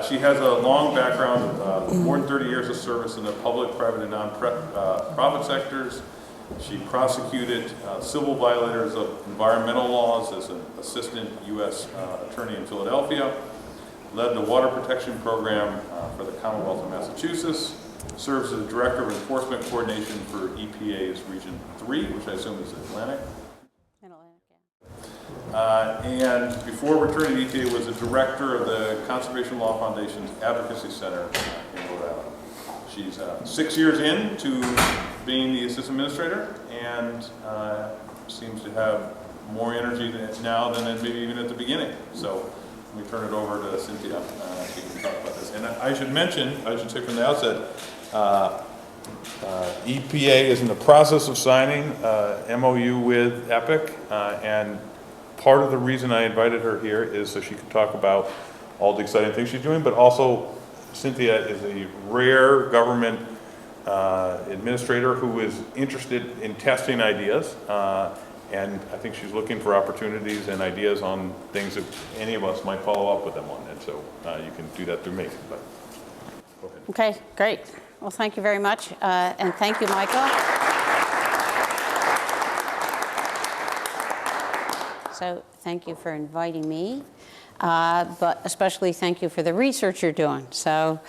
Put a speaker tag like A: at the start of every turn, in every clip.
A: she has a long background, more than 30 years of service in the public, private, and non-profit sectors. She prosecuted civil violators of environmental laws as an assistant U.S. attorney in Philadelphia, led the water protection program for the Commonwealth of Massachusetts, serves as Director of Enforcement Coordination for EPA's Region 3, which I assume is Atlantic. And before returning to EPA was a director of the Conservation Law Foundation's Advocacy Center in Rhode Island. She's 6 years into being the assistant administrator and seems to have more energy now than maybe even at the beginning. So let me turn it over to Cynthia. She can talk about this. And I should say from the outset, EPA is in the process of signing MOU with EPIC, and part of the reason I invited her here is so she could talk about all the exciting things she's doing, but also Cynthia is a rare government administrator who is interested in testing ideas, and I think she's looking for opportunities and ideas on things that any of us might follow up with them on, and so you can do that through me. But go ahead.
B: Okay, great. Well, thank you very much, and thank you, Michael. So thank you for inviting me, but especially thank you for the research you're doing, so,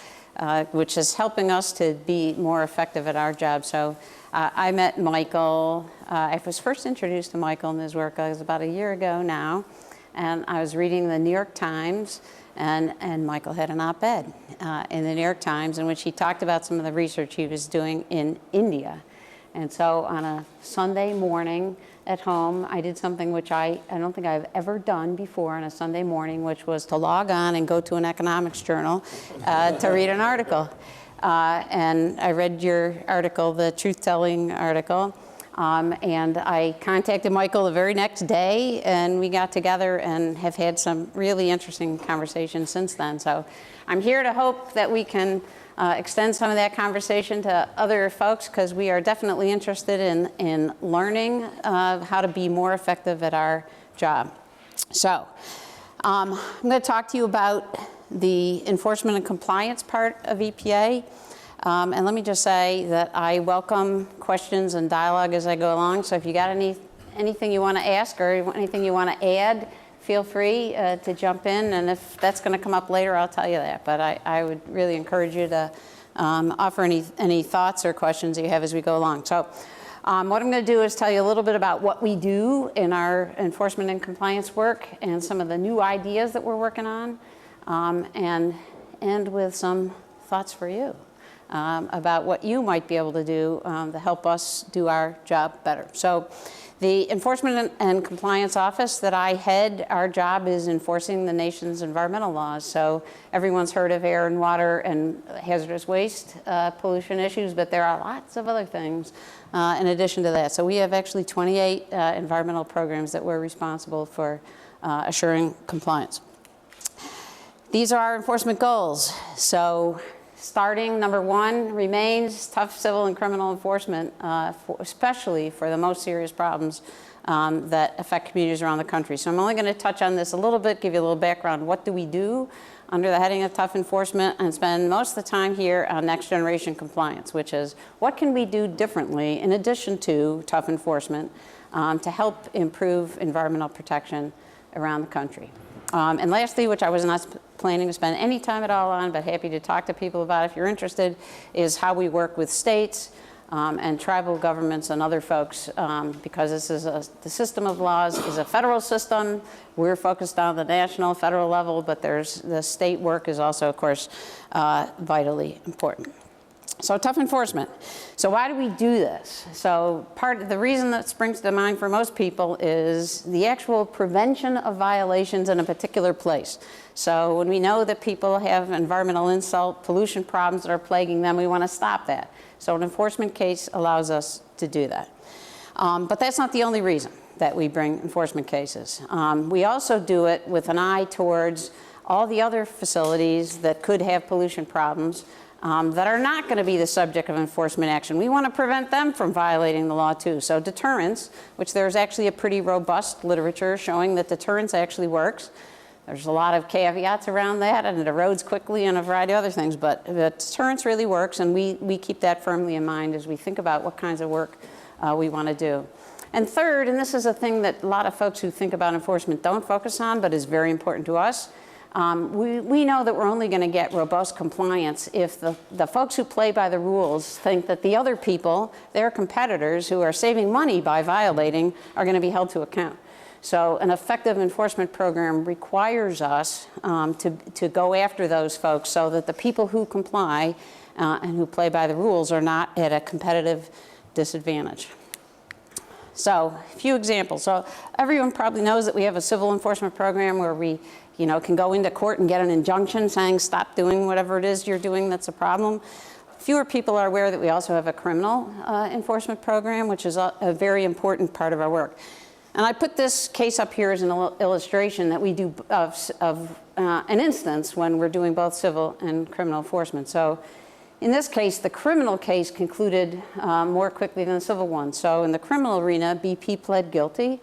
B: which is helping us to be more effective at our job. So I met Michael, I was first introduced to Michael and his work, it was about a year ago now, and I was reading the New York Times, and Michael had an op-ed in the New York Times in which he talked about some of the research he was doing in India. And so on a Sunday morning at home, I did something which I don't think I've ever done before on a Sunday morning, which was to log on and go to an economics journal to read an article. And I read your article, the truth-telling article, and I contacted Michael the very next day, and we got together and have had some really interesting conversations since then. So I'm here to hope that we can extend some of that conversation to other folks, because we are definitely interested in learning how to be more effective at our job. So I'm going to talk to you about the enforcement and compliance part of EPA. And let me just say that I welcome questions and dialogue as I go along. So if you got anything you want to ask or anything you want to add, feel free to jump in, and if that's going to come up later, I'll tell you that. But I would really encourage you to offer any thoughts or questions you have as we go along. So what I'm going to do is tell you a little bit about what we do in our enforcement and compliance work and some of the new ideas that we're working on, and end with some thoughts for you about what you might be able to do to help us do our job better. So the Enforcement and Compliance Office that I head, our job is enforcing the nation's environmental laws. So everyone's heard of air and water and hazardous waste pollution issues, but there are lots of other things in addition to that. So we have actually 28 environmental programs that we're responsible for assuring compliance. These are our enforcement goals. So starting, number one remains tough civil and criminal enforcement, especially for the most serious problems that affect communities around the country. So I'm only going to touch on this a little bit, give you a little background. What do we do under the heading of tough enforcement, and spend most of the time here on next generation compliance, which is what can we do differently in addition to tough enforcement to help improve environmental protection around the country. And lastly, which I was not planning to spend any time at all on, but happy to talk to people about if you're interested, is how we work with states and tribal governments and other folks, because this is the system of laws is a federal system. We're focused on the national, federal level, but the state work is also, of course, vitally important. So tough enforcement. So why do we do this? So part of the reason that springs to mind for most people is the actual prevention of violations in a particular place. So when we know that people have environmental insult, pollution problems that are plaguing them, we want to stop that. So an enforcement case allows us to do that. But that's not the only reason that we bring enforcement cases. We also do it with an eye towards all the other facilities that could have pollution problems that are not going to be the subject of enforcement action. We want to prevent them from violating the law too. So deterrence, which there's actually a pretty robust literature showing that deterrence actually works. There's a lot of caveats around that, and it erodes quickly and a variety of other things, but deterrence really works, and we keep that firmly in mind as we think about what kinds of work we want to do. And third, and this is a thing that a lot of folks who think about enforcement don't focus on, but is very important to us, we know that we're only going to get robust compliance if the folks who play by the rules think that the other people, their competitors who are saving money by violating, are going to be held to account. So an effective enforcement program requires us to go after those folks so that the people who comply and who play by the rules are not at a competitive disadvantage. So a few examples. So everyone probably knows that we have a civil enforcement program where we can go into court and get an injunction saying stop doing whatever it is you're doing that's a problem. Fewer people are aware that we also have a criminal enforcement program, which is a very important part of our work. And I put this case up here as an illustration that we do of an instance when we're doing both civil and criminal enforcement. So in this case, the criminal case concluded more quickly than the civil one. So in the criminal arena, BP pled guilty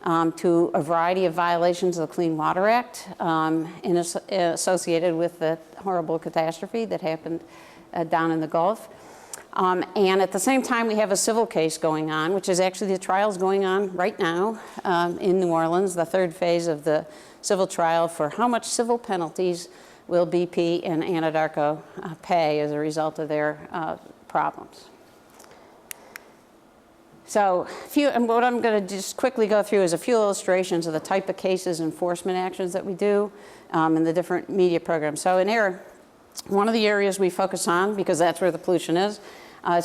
B: to a variety of violations of the Clean Water Act associated with the horrible catastrophe that happened down in the Gulf. And at the same time, we have a civil case going on, which is actually the trial's going on right now in New Orleans, the third phase of the civil trial for how much civil penalties will BP and Anadarko pay as a result of their problems. So what I'm going to just quickly go through is a few illustrations of the type of cases, enforcement actions that we do in the different media programs. So in air, one of the areas we focus on, because that's where the pollution is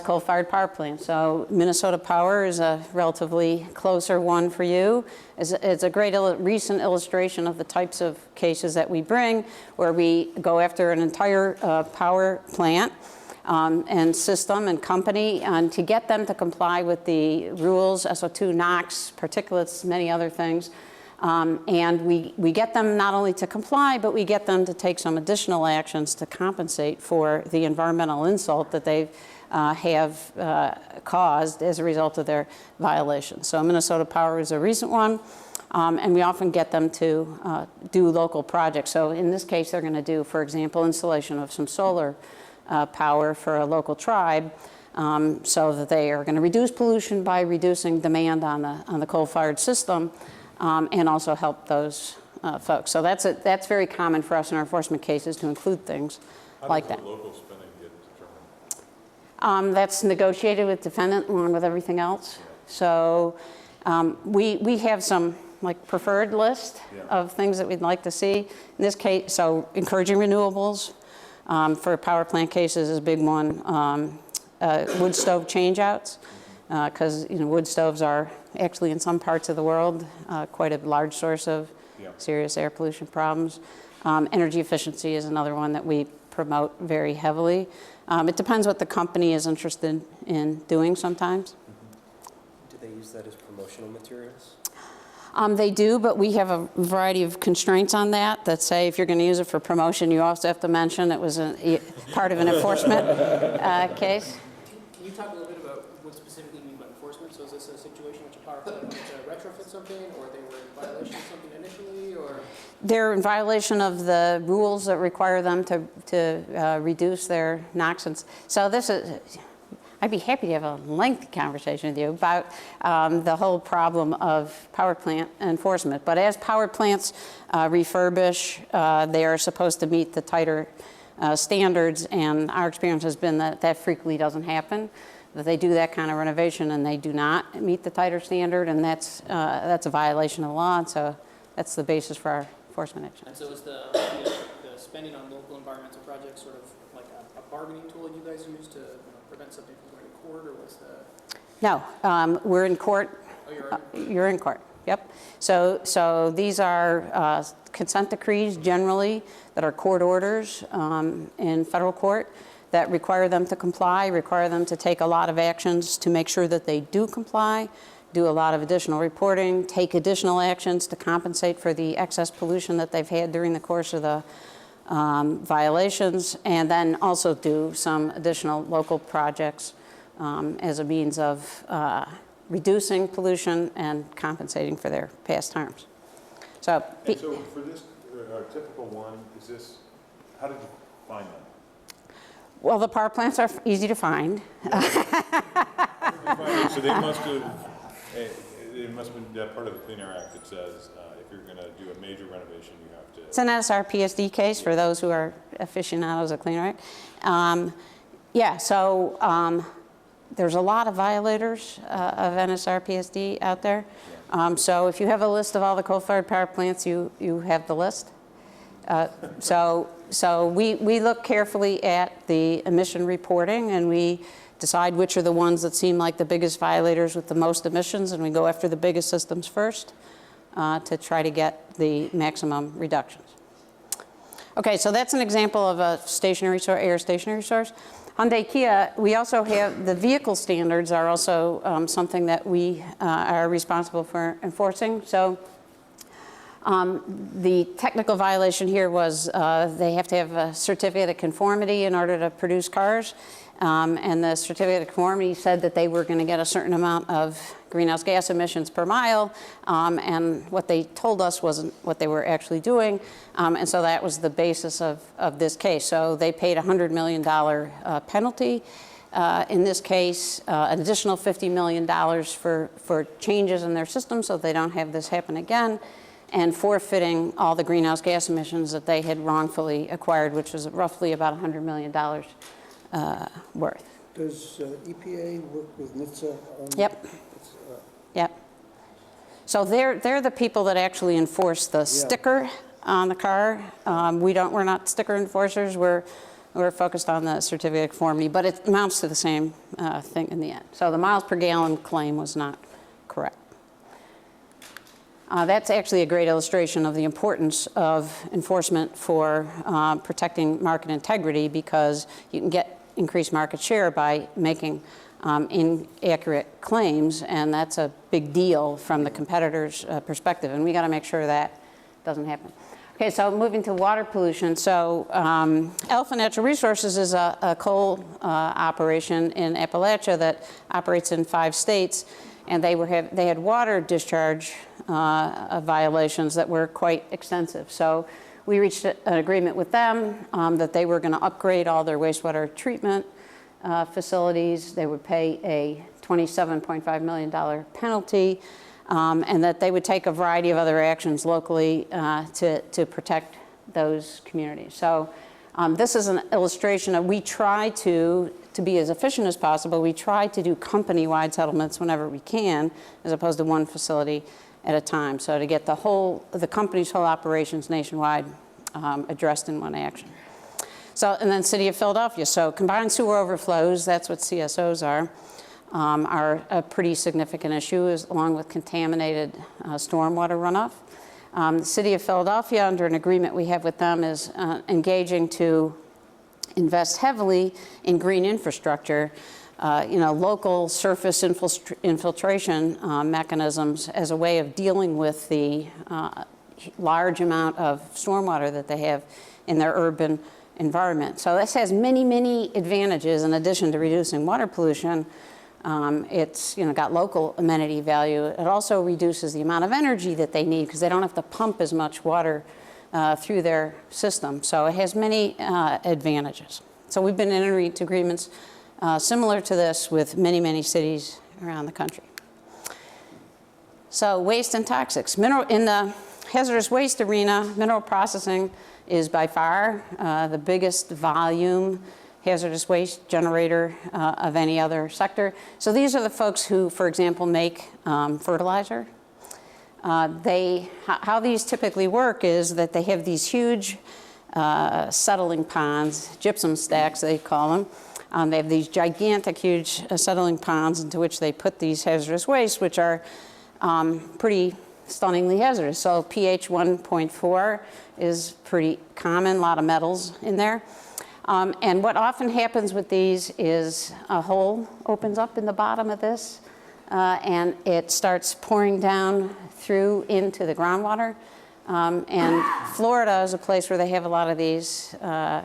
B: coal-fired power plants. So Minnesota Power is a relatively closer one for you. It's a great recent illustration of the types of cases that we bring, where we go after an entire power plant and system and company and to get them to comply with the rules, SO2, NOx, particulates, many other things. And we get them not only to comply, but we get them to take some additional actions to compensate for the environmental insult that they have caused as a result of their violations. So Minnesota Power is a recent one, and we often get them to do local projects. So in this case, they're going to do, for example, installation of some solar power for a local tribe, so that they are going to reduce pollution by reducing demand on the coal-fired system. And also help those folks. So that's very common for us in our enforcement cases to include things like that.
A: How does the local spending get determined?
B: That's negotiated with defendant along with everything else. So we have some preferred list of things that we'd like to see. In this case, so encouraging renewables for power plant cases is a big one. Wood stove changeouts. Because wood stoves are actually in some parts of the world quite a large source of serious air pollution problems. Energy efficiency is another one that we promote very heavily. It depends what the company is interested in doing sometimes.
C: Do they use that as promotional materials?
B: They do, but we have a variety of constraints on that say if you're going to use it for promotion, you also have to mention it was part of an enforcement case.
D: Can you talk a little bit about what specifically you mean by enforcement? So is this a situation in which a power plant wanted to retrofit something, or they were in violation of something initially, or?
B: They're in violation of the rules that require them to reduce their NOx. So this is, I'd be happy to have a lengthy conversation with you about the whole problem of power plant enforcement. But as power plants refurbish, they are supposed to meet the tighter standards, and our experience has been that frequently doesn't happen, that they do that kind of renovation and they do not meet the tighter standard, and that's a violation of the law, and so that's the basis for our enforcement action.
D: And so is the spending on local environmental projects sort of like a bargaining tool you guys use to prevent something from going to court, or what's the?
B: No, we're in court.
D: Oh,
B: You're in court. Yep. So these are consent decrees generally that are court orders in federal court that require them to comply, require them to take a lot of actions to make sure that they do comply, do a lot of additional reporting, take additional actions to compensate for the excess pollution that they've had during the course of the violations, and then also do some additional local projects as a means of reducing pollution and compensating for their past harms. So
A: And so for this, a typical one, is this, how did you find them?
B: Well, the power plants are easy to find.
A: So they must have, it must have been part of the Clean Air Act that says if you're going to do a major renovation, you have to.
B: It's an SRPSD case for those who are aficionados of Clean Air Act. Yeah, so there's a lot of violators of NSRPSD out there. So if you have a list of all the coal-fired power plants, you have the list. So we look carefully at the emission reporting, and we decide which are the ones that seem like the biggest violators with the most emissions, and we go after the biggest systems first to try to get the maximum reductions. Okay, so that's an example of a stationary source, air stationary source. Hyundai Kia, we also have the vehicle standards are also something that we are responsible for enforcing. So the technical violation here was they have to have a certificate of conformity in order to produce cars. And the certificate of conformity said that they were going to get a certain amount of greenhouse gas emissions per mile, and what they told us wasn't what they were actually doing, and so that was the basis of this case. So they paid a $100 million penalty. In this case, an additional $50 million for changes in their system so they don't have this happen again, and forfeiting all the greenhouse gas emissions that they had wrongfully acquired, which was roughly about $100 million worth.
E: Does EPA work with NHTSA on?
B: Yep. Yep. So they're the people that actually enforce the sticker on the car. We're not sticker enforcers. We're focused on the certificate of conformity, but it amounts to the same thing in the end. So the miles per gallon claim was not correct. That's actually a great illustration of the importance of enforcement for protecting market integrity, because you can get increased market share by making inaccurate claims, and that's a big deal from the competitor's perspective, and we got to make sure that doesn't happen. Okay, so moving to water pollution. So Alpha Natural Resources is a coal operation in Appalachia that operates in 5 states, and they had water discharge violations that were quite extensive. So we reached an agreement with them that they were going to upgrade all their wastewater treatment facilities. They would pay a $27.5 million penalty, and that they would take a variety of other actions locally to protect those communities. So this is an illustration of, we try to be as efficient as possible. We try to do company-wide settlements whenever we can, as opposed to one facility at a time. So to get the company's whole operations nationwide addressed in one action. So, and then City of Philadelphia. So combined sewer overflows, that's what CSOs are a pretty significant issue, along with contaminated stormwater runoff. The City of Philadelphia, under an agreement we have with them, is engaging to invest heavily in green infrastructure, local surface infiltration mechanisms as a way of dealing with the large amount of stormwater that they have in their urban environment. So this has many, many advantages in addition to reducing water pollution. It's got local amenity value. It also reduces the amount of energy that they need, because they don't have to pump as much water through their system. So it has many advantages. So we've been entering into agreements similar to this with many, many cities around the country. So waste and toxics. In the hazardous waste arena, mineral processing is by far the biggest volume hazardous waste generator of any other sector. So these are the folks who, for example, make fertilizer. How these typically work is that they have these huge settling ponds, gypsum stacks they call them. They have these gigantic, huge settling ponds into which they put these hazardous wastes, which are pretty stunningly hazardous. So pH 1.4 is pretty common, a lot of metals in there. And what often happens with these is a hole opens up in the bottom of this, and it starts pouring down through into the groundwater. And Florida is a place where they have a lot of these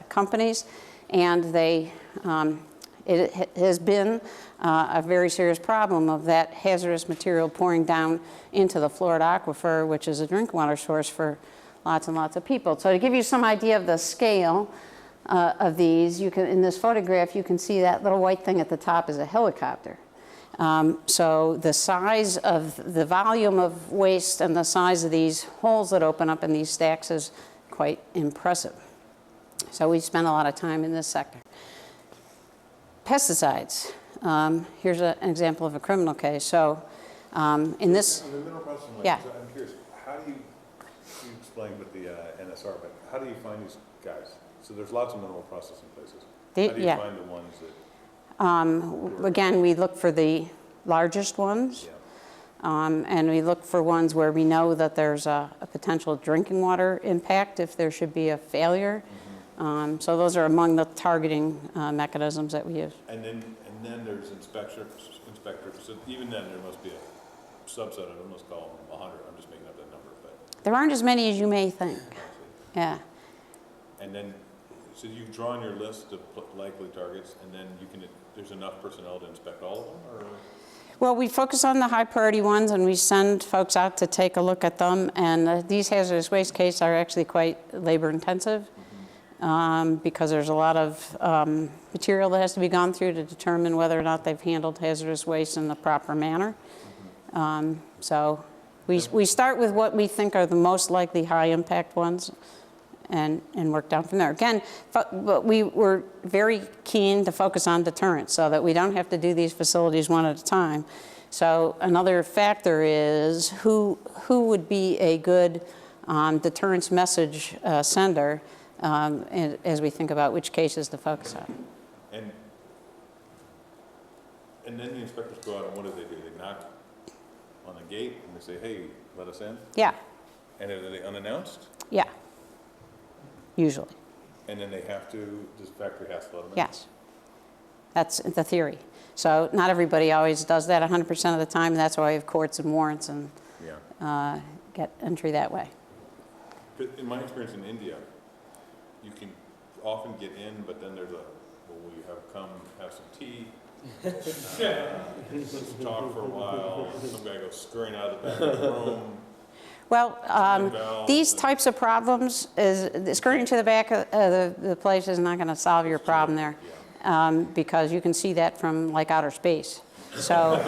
B: companies, and it has been a very serious problem of that hazardous material pouring down into the Florida aquifer, which is a drinking water source for lots and lots of people. So to give you some idea of the scale of these, you can, in this photograph, you can see that little white thing at the top is a helicopter. So the size of the volume of waste and the size of these holes that open up in these stacks is quite impressive. So we spend a lot of time in this sector. Pesticides. Here's an example of a criminal case. So in this,
A: On the mineral processing,
B: Yeah.
A: so I'm curious, how do you explain with the NSR, but how do you find these guys? So there's lots of mineral processing places. How do you
B: yeah.
A: find the ones that,
B: Again, we look for the largest ones.
A: yeah,
B: And we look for ones where we know that there's a potential drinking water impact if there should be a failure. So those are among the targeting mechanisms that we use.
A: and then there's inspectors, so even then there must be a subset of them, let's call them 100, I'm just making up that number, but,
B: There aren't as many as you may think. Yeah.
A: and then, so you've drawn your list of likely targets, and then you can, there's enough personnel to inspect all of them, or?
B: Well, we focus on the high priority ones and we send folks out to take a look at them. And these hazardous waste cases are actually quite labor intensive because there's a lot of material that has to be gone through to determine whether or not they've handled hazardous waste in the proper manner. So we start with what we think are the most likely high impact ones and work down from there. Again, but we were very keen to focus on deterrence so that we don't have to do these facilities one at a time. So another factor is who would be a good deterrence message sender as we think about which cases to focus on.
A: And then the inspectors go out and what do? They knock on the gate and they say, hey, let us in?
B: Yeah,
A: And are they unannounced?
B: yeah, usually,
A: And then they have to, this factory has to let them in?
B: yes. That's the theory. So not everybody always does that 100% of the time, and that's why we have courts and warrants and
A: Yeah.
B: get entry that way.
A: But in my experience in India, you can often get in, but then there's will you come have some tea? Let's talk for a while. Some guy goes scurrying out of the back of the room.
B: Well, these types of problems, skirting to the back of the place is not going to solve your problem there, because you can see that from like outer space. So,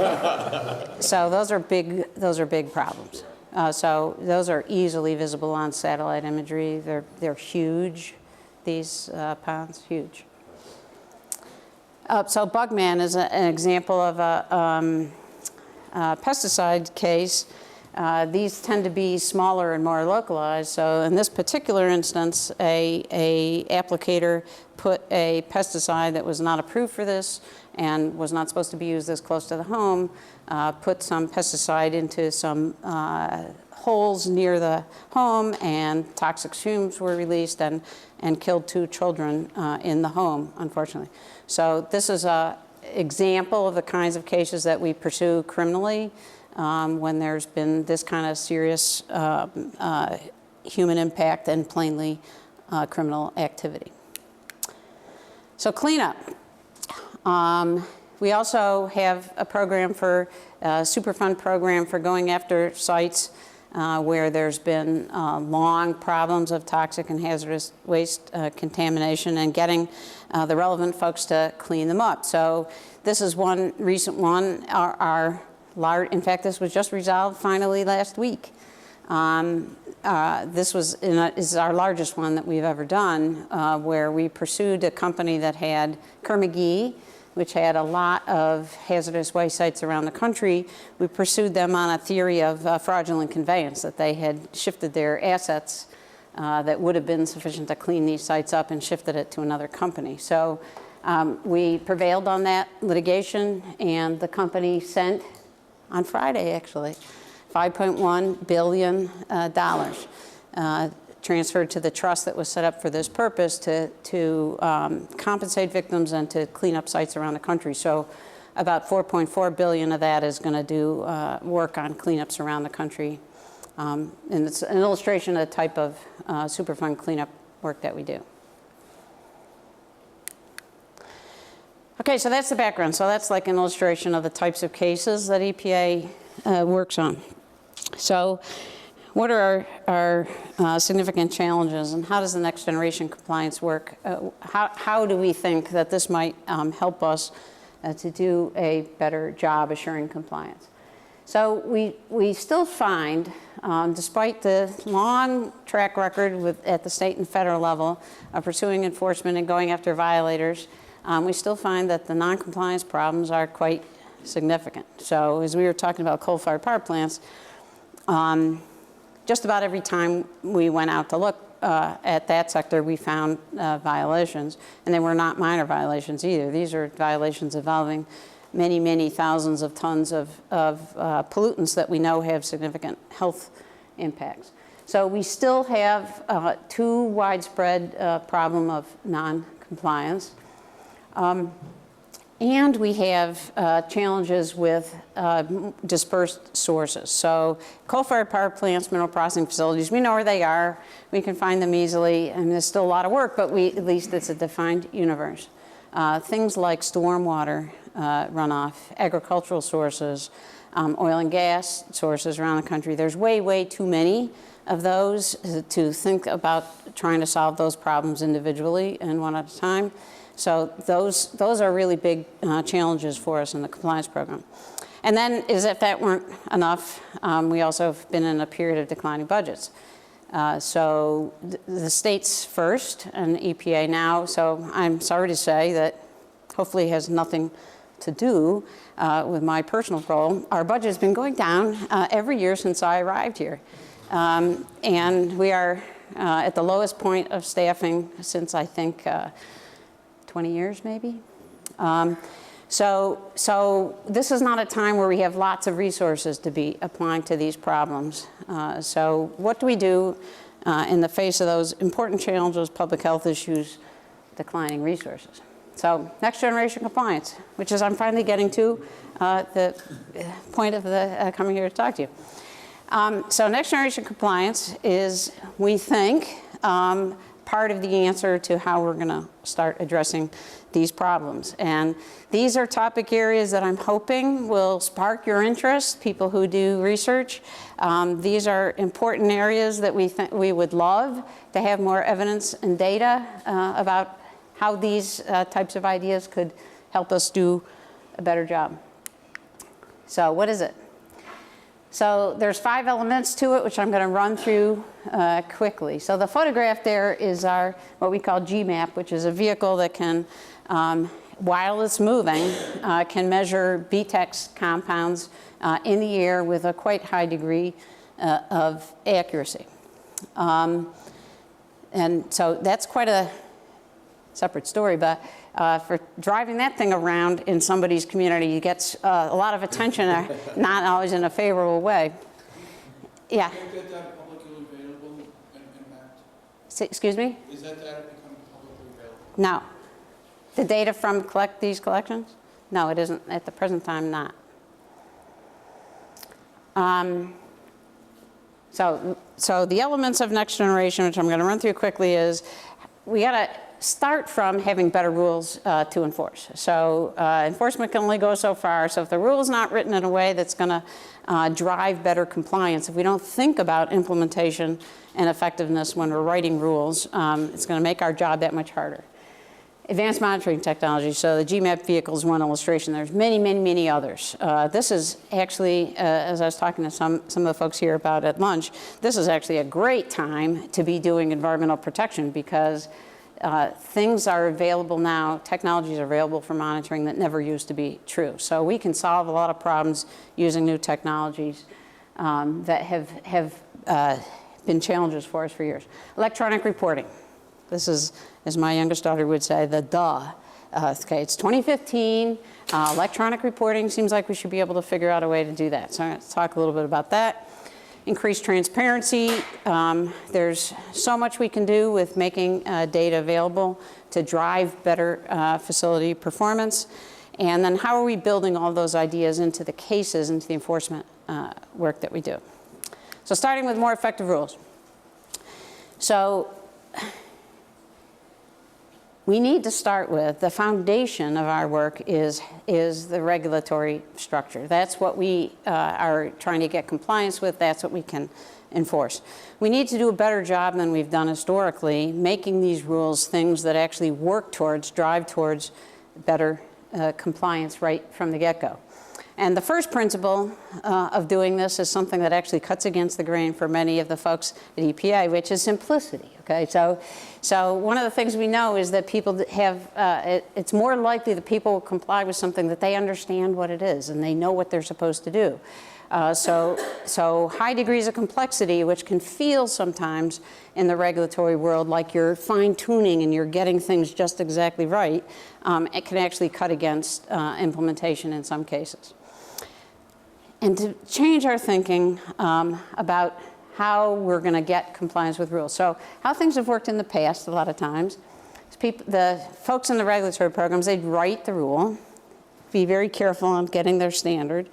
B: so those are big problems. So those are easily visible on satellite imagery. They're huge. These ponds, huge. So Bugman is an example of a pesticide case. These tend to be smaller and more localized. So in this particular instance, a applicator put a pesticide that was not approved for this and was not supposed to be used this close to the home, put some pesticide into some holes near the home, and toxic fumes were released and killed 2 children in the home, unfortunately. So this is an example of the kinds of cases that we pursue criminally when there's been this kind of serious human impact and plainly criminal activity. So cleanup. We also have a program for Superfund program for going after sites where there's been long problems of toxic and hazardous waste contamination and getting the relevant folks to clean them up. So this is one recent one. In fact, this was just resolved finally last week. This is our largest one that we've ever done, where we pursued a company that had Kerr-McGee, which had a lot of hazardous waste sites around the country. We pursued them on a theory of fraudulent conveyance, that they had shifted their assets that would have been sufficient to clean these sites up and shifted it to another company. So we prevailed on that litigation, and the company sent, on Friday actually, $5.1 billion transferred to the trust that was set up for this purpose to compensate victims and to clean up sites around the country. So about $4.4 billion of that is going to do work on cleanups around the country. And it's an illustration of the type of Superfund cleanup work that we do. Okay, so that's the background. So that's like an illustration of the types of cases that EPA works on. So what are our significant challenges, and how does the next generation compliance work? How do we think that this might help us to do a better job assuring compliance? So we still find, despite the long track record at the state and federal level of pursuing enforcement and going after violators, we still find that the non-compliance problems are quite significant. So as we were talking about coal-fired power plants, just about every time we went out to look at that sector, we found violations, and they were not minor violations either. These are violations involving many, many thousands of tons of pollutants that we know have significant health impacts. So we still have too widespread problem of non-compliance. And we have challenges with dispersed sources. So coal-fired power plants, mineral processing facilities, we know where they are. We can find them easily, and there's still a lot of work, but at least it's a defined universe. Things like stormwater runoff, agricultural sources, oil and gas sources around the country. There's way, way too many of those to think about trying to solve those problems individually and one at a time. So those are really big challenges for us in the compliance program. And then, as if that weren't enough, we also have been in a period of declining budgets. So the states first and EPA now, so I'm sorry to say that hopefully has nothing to do with my personal role. Our budget has been going down every year since I arrived here. And we are at the lowest point of staffing since, I think, 20 years maybe. So this is not a time where we have lots of resources to be applying to these problems. So what do we do in the face of those important challenges, public health issues, declining resources? So next generation compliance, which is I'm finally getting to the point of the coming here to talk to you. So next generation compliance is, we think, part of the answer to how we're going to start addressing these problems. And these are topic areas that I'm hoping will spark your interest, people who do research. These are important areas that we would love to have more evidence and data about how these types of ideas could help us do a better job. So what is it? So there's 5 elements to it, which I'm going to run through quickly. So the photograph there is our, what we call GMAP, which is a vehicle that can, while it's moving, can measure BTEX compounds in the air with a quite high degree of accuracy. And so that's quite a separate story, but for driving that thing around in somebody's community, you get a lot of attention, not always in a favorable way. Yeah.
F: Is that data publicly available and mapped?
B: Excuse me?
F: Is that data becoming publicly available?
B: No. The data from these collections? No, it isn't at the present time, not. So the elements of next generation, which I'm going to run through quickly, is we got to start from having better rules to enforce. So enforcement can only go so far. So if the rule is not written in a way that's going to drive better compliance, if we don't think about implementation and effectiveness when we're writing rules, it's going to make our job that much harder. Advanced monitoring technology. So the GMAP vehicle is one illustration. There's many, many, many others. This is actually, as I was talking to some of the folks here about at lunch, this is actually a great time to be doing environmental protection because things are available now, technologies are available for monitoring that never used to be true. So we can solve a lot of problems using new technologies that have been challenges for us for years. Electronic reporting. This is, as my youngest daughter would say, the duh. Okay, it's 2015. Electronic reporting seems like we should be able to figure out a way to do that. So I'm going to talk a little bit about that. Increased transparency. There's so much we can do with making data available to drive better facility performance. And then how are we building all those ideas into the cases, into the enforcement work that we do? So starting with more effective rules. So we need to start with the foundation of our work is the regulatory structure. That's what we are trying to get compliance with. That's what we can enforce. We need to do a better job than we've done historically, making these rules things that actually work towards, drive towards better compliance right from the get-go. And the first principle of doing this is something that actually cuts against the grain for many of the folks at EPA, which is simplicity, okay? So one of the things we know is that people have, it's more likely that people will comply with something that they understand what it is and they know what they're supposed to do. So high degrees of complexity, which can feel sometimes in the regulatory world like you're fine-tuning and you're getting things just exactly right, it can actually cut against implementation in some cases. And to change our thinking about how we're going to get compliance with rules. So how things have worked in the past a lot of times, the folks in the regulatory programs, they'd write the rule, be very careful on getting their standard,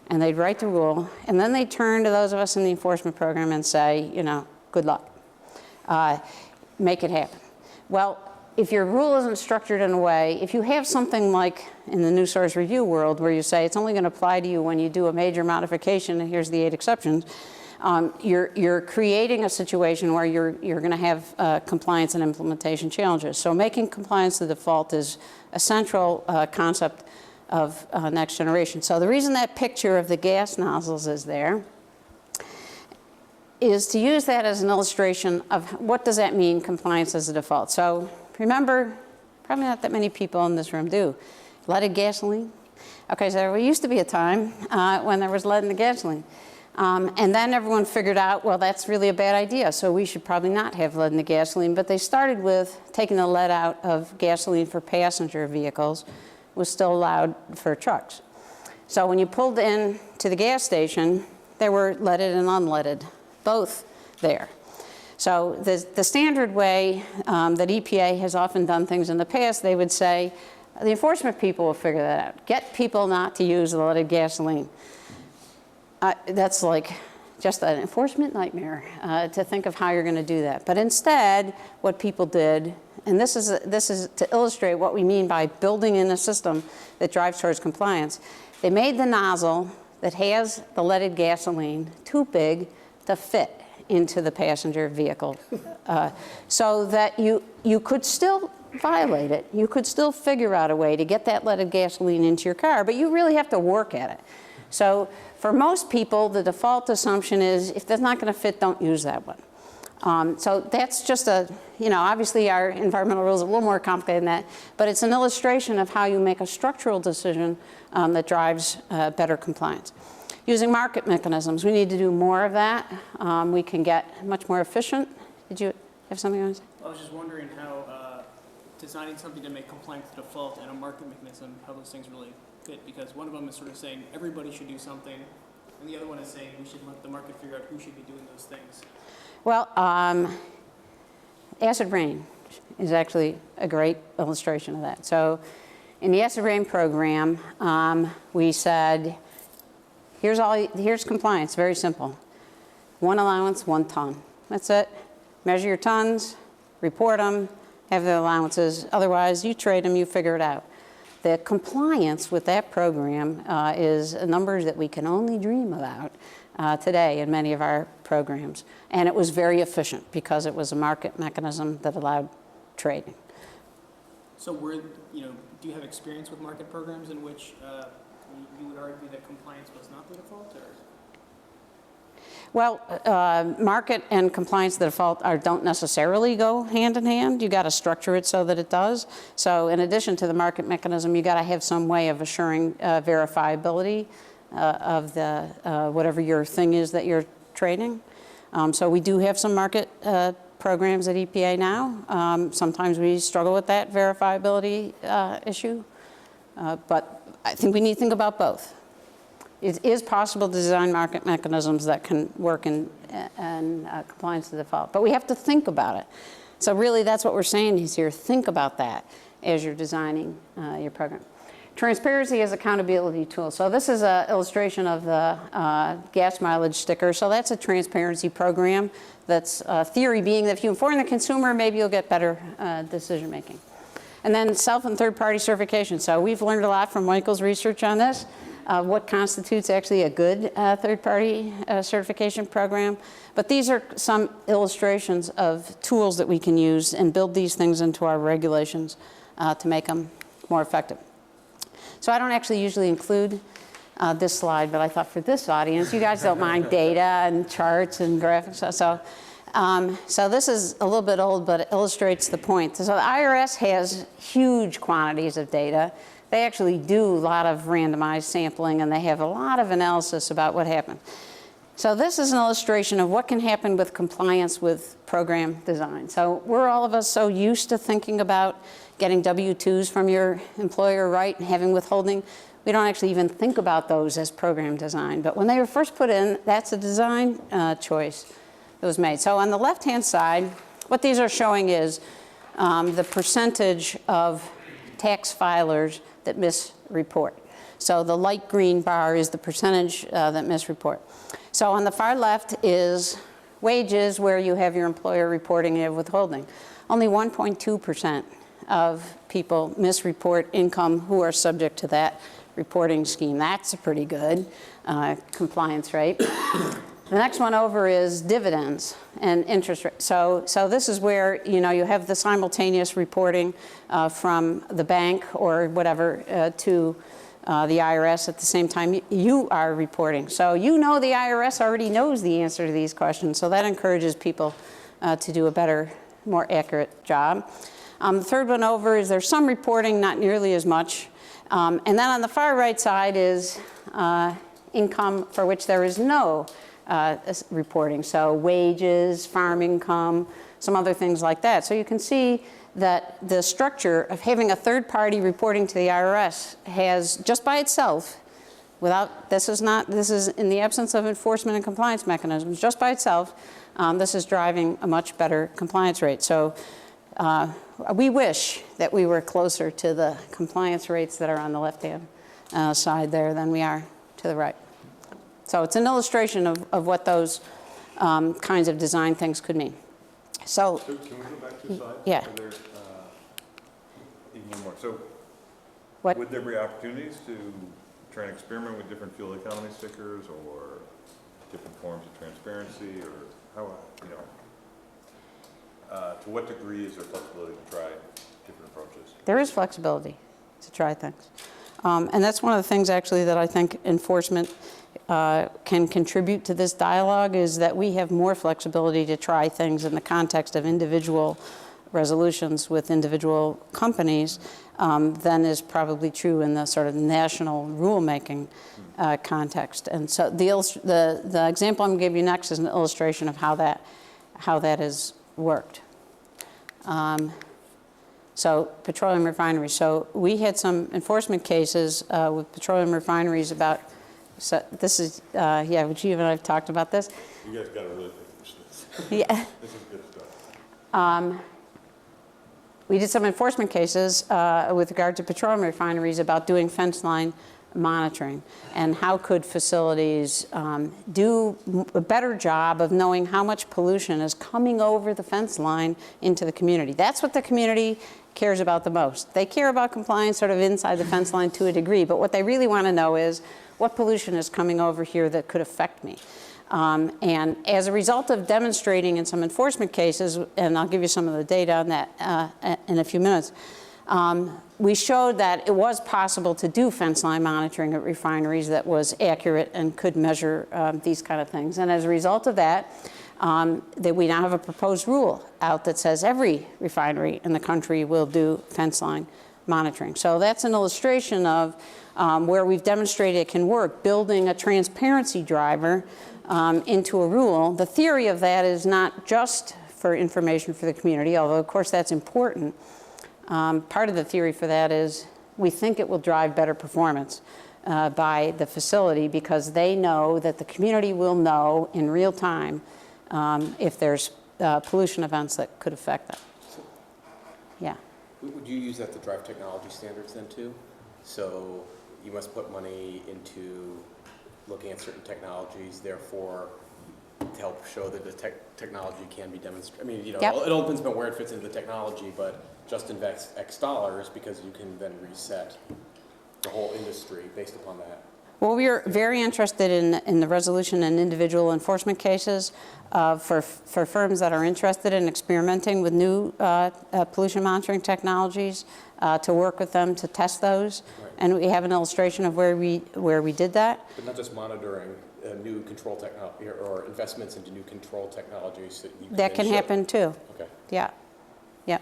B: and they'd write the rule, and then they'd turn to those of us in the enforcement program and say, you know, good luck, make it happen. Well, if your rule isn't structured in a way, if you have something like in the new source review world where you say it's only going to apply to you when you do a major modification and here's the 8 exceptions, you're creating a situation where you're going to have compliance and implementation challenges. So making compliance the default is a central concept of next generation. So the reason that picture of the gas nozzles is there is to use that as an illustration of what does that mean, compliance as a default. So remember, probably not that many people in this room do. Leaded gasoline? Okay, so there used to be a time when there was lead in the gasoline. And then everyone figured out, well, that's really a bad idea, so we should probably not have lead in the gasoline. But they started with taking the lead out of gasoline for passenger vehicles, was still allowed for trucks. So when you pulled in to the gas station, there were leaded and unleaded, both there. So the standard way that EPA has often done things in the past, they would say, the enforcement people will figure that out. Get people not to use the leaded gasoline. That's like just an enforcement nightmare to think of how you're going to do that. But instead, what people did, and this is to illustrate what we mean by building in a system that drives towards compliance, they made the nozzle that has the leaded gasoline too big to fit into the passenger vehicle so that you could still violate it. You could still figure out a way to get that leaded gasoline into your car, but you really have to work at it. So for most people, the default assumption is if that's not going to fit, don't use that one. So that's just obviously our environmental rules are a little more complicated than that, but it's an illustration of how you make a structural decision that drives better compliance. Using market mechanisms, we need to do more of that. We can get much more efficient. Did you have something you want to say?
D: I was just wondering how designing something to make compliance the default and a market mechanism, how those things really fit, because one of them is sort of saying everybody should do something, and the other one is saying we should let the market figure out who should be doing those things.
B: Well, acid rain is actually a great illustration of that. So in the acid rain program, we said, here's compliance, very simple. 1 allowance, 1 ton. That's it. Measure your tons, report them, have the allowances. Otherwise, you trade them, you figure it out. The compliance with that program is numbers that we can only dream about today in many of our programs. And it was very efficient because it was a market mechanism that allowed trading.
D: So do you have experience with market programs in which you would argue that compliance was not the default? Or?
B: Well, market and compliance, the default, don't necessarily go hand in hand. You got to structure it so that it does. So in addition to the market mechanism, you got to have some way of assuring verifiability of the whatever your thing is that you're trading. So we do have some market programs at EPA now. Sometimes we struggle with that verifiability issue, but I think we need to think about both. It is possible to design market mechanisms that can work in compliance to the default, but we have to think about it. So really that's what we're saying is here, think about that as you're designing your program. Transparency as accountability tool. So this is an illustration of the gas mileage sticker. So that's a transparency program. That's theory being that if you inform the consumer, maybe you'll get better decision making. And then self and third party certification. So we've learned a lot from Michael's research on this. what constitutes actually a good third-party certification program. But these are some illustrations of tools that we can use and build these things into our regulations to make them more effective. So I don't actually usually include this slide, but I thought for this audience, you guys don't mind data and charts and graphics. So this is a little bit old, but it illustrates the point. So the IRS has huge quantities of data. They actually do a lot of randomized sampling, and they have a lot of analysis about what happened. So this is an illustration of what can happen with compliance with program design. So we're all of us so used to thinking about getting W-2s from your employer, right, and having withholding. We don't actually even think about those as program design. But when they were first put in, that's a design choice that was made. So on the left-hand side, what these are showing is the percentage of tax filers that misreport. So the light green bar is the percentage that misreport. So on the far left is wages, where you have your employer reporting and withholding. Only 1.2% of people misreport income who are subject to that reporting scheme. That's a pretty good compliance rate. The next one over is dividends and interest rate. So this is where you have the simultaneous reporting from the bank or whatever to the IRS at the same time you are reporting. So the IRS already knows the answer to these questions. So that encourages people to do a better, more accurate job. The third one over is there's some reporting, not nearly as much. And then on the far right side is income for which there is no reporting. So wages, farm income, some other things like that. So you can see that the structure of having a third party reporting to the IRS has, just by itself, this is in the absence of enforcement and compliance mechanisms, just by itself, this is driving a much better compliance rate. So we wish that we were closer to the compliance rates that are on the left-hand side there than we are to the right. So it's an illustration of what those kinds of design things could mean. So
A: can we go back to slides?
B: Yeah.
A: Even one more. So
B: what?
A: would there be opportunities to try and experiment with different fuel economy stickers or different forms of transparency, or how, to what degree is there flexibility to try different approaches?
B: There is flexibility to try things. And that's one of the things actually that I think enforcement can contribute to this dialogue, is that we have more flexibility to try things in the context of individual resolutions with individual companies than is probably true in the sort of national rulemaking context. And so the example I'm going to give you next is an illustration of how that has worked. So petroleum refineries. So we had some enforcement cases with petroleum refineries about. So this is, which you and I have talked about this.
A: You guys got to really finish this.
B: Yeah.
A: This is good stuff.
B: We did some enforcement cases with regard to petroleum refineries about doing fence line monitoring, and how could facilities do a better job of knowing how much pollution is coming over the fence line into the community. That's what the community cares about the most. They care about compliance sort of inside the fence line to a degree, but what they really want to know is what pollution is coming over here that could affect me. And as a result of demonstrating in some enforcement cases, and I'll give you some of the data on that in a few minutes, we showed that it was possible to do fence line monitoring at refineries that was accurate and could measure these kind of things. And as a result of that, we now have a proposed rule out that says every refinery in the country will do fence line monitoring. So that's an illustration of where we've demonstrated it can work, building a transparency driver into a rule. The theory of that is not just for information for the community, although of course that's important. Part of the theory for that is we think it will drive better performance by the facility, because they know that the community will know in real time if there's pollution events that could affect them. Yeah.
C: Would you use that to drive technology standards then too? So you must put money into looking at certain technologies, therefore to help show that the technology can be demonstrated. I mean,
B: Yep.
C: It all depends on where it fits into the technology, but just invest X dollars because you can then reset the whole industry based upon that.
B: Well, we are very interested in the resolution in individual enforcement cases for firms that are interested in experimenting with new pollution monitoring technologies, to work with them to test those.
C: Right.
B: And we have an illustration of where we did that.
C: But not just monitoring new control technology or investments into new control technologies that you
B: That
C: then
B: can
C: show.
B: happen too.
C: Okay.
B: Yeah, yeah.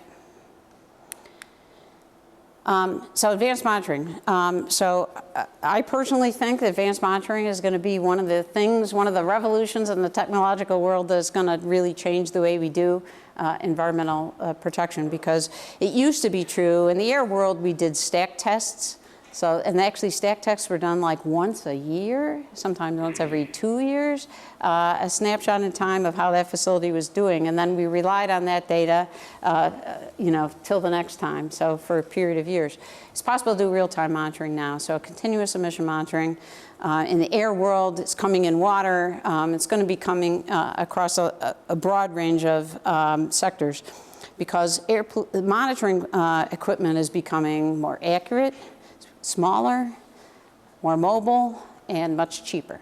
B: So advanced monitoring. I personally think that advanced monitoring is going to be one of the things, one of the revolutions in the technological world that's going to really change the way we do environmental protection, because it used to be true in the air world we did stack tests. So, and actually stack tests were done like once a year, sometimes once every 2 years, a snapshot in time of how that facility was doing. And then we relied on that data, you know, till the next time, so for a period of years. It's possible to do real-time monitoring now, so continuous emission monitoring. In the air world, it's coming in water. It's going to be coming across a broad range of sectors, because monitoring equipment is becoming more accurate, smaller, more mobile, and much cheaper.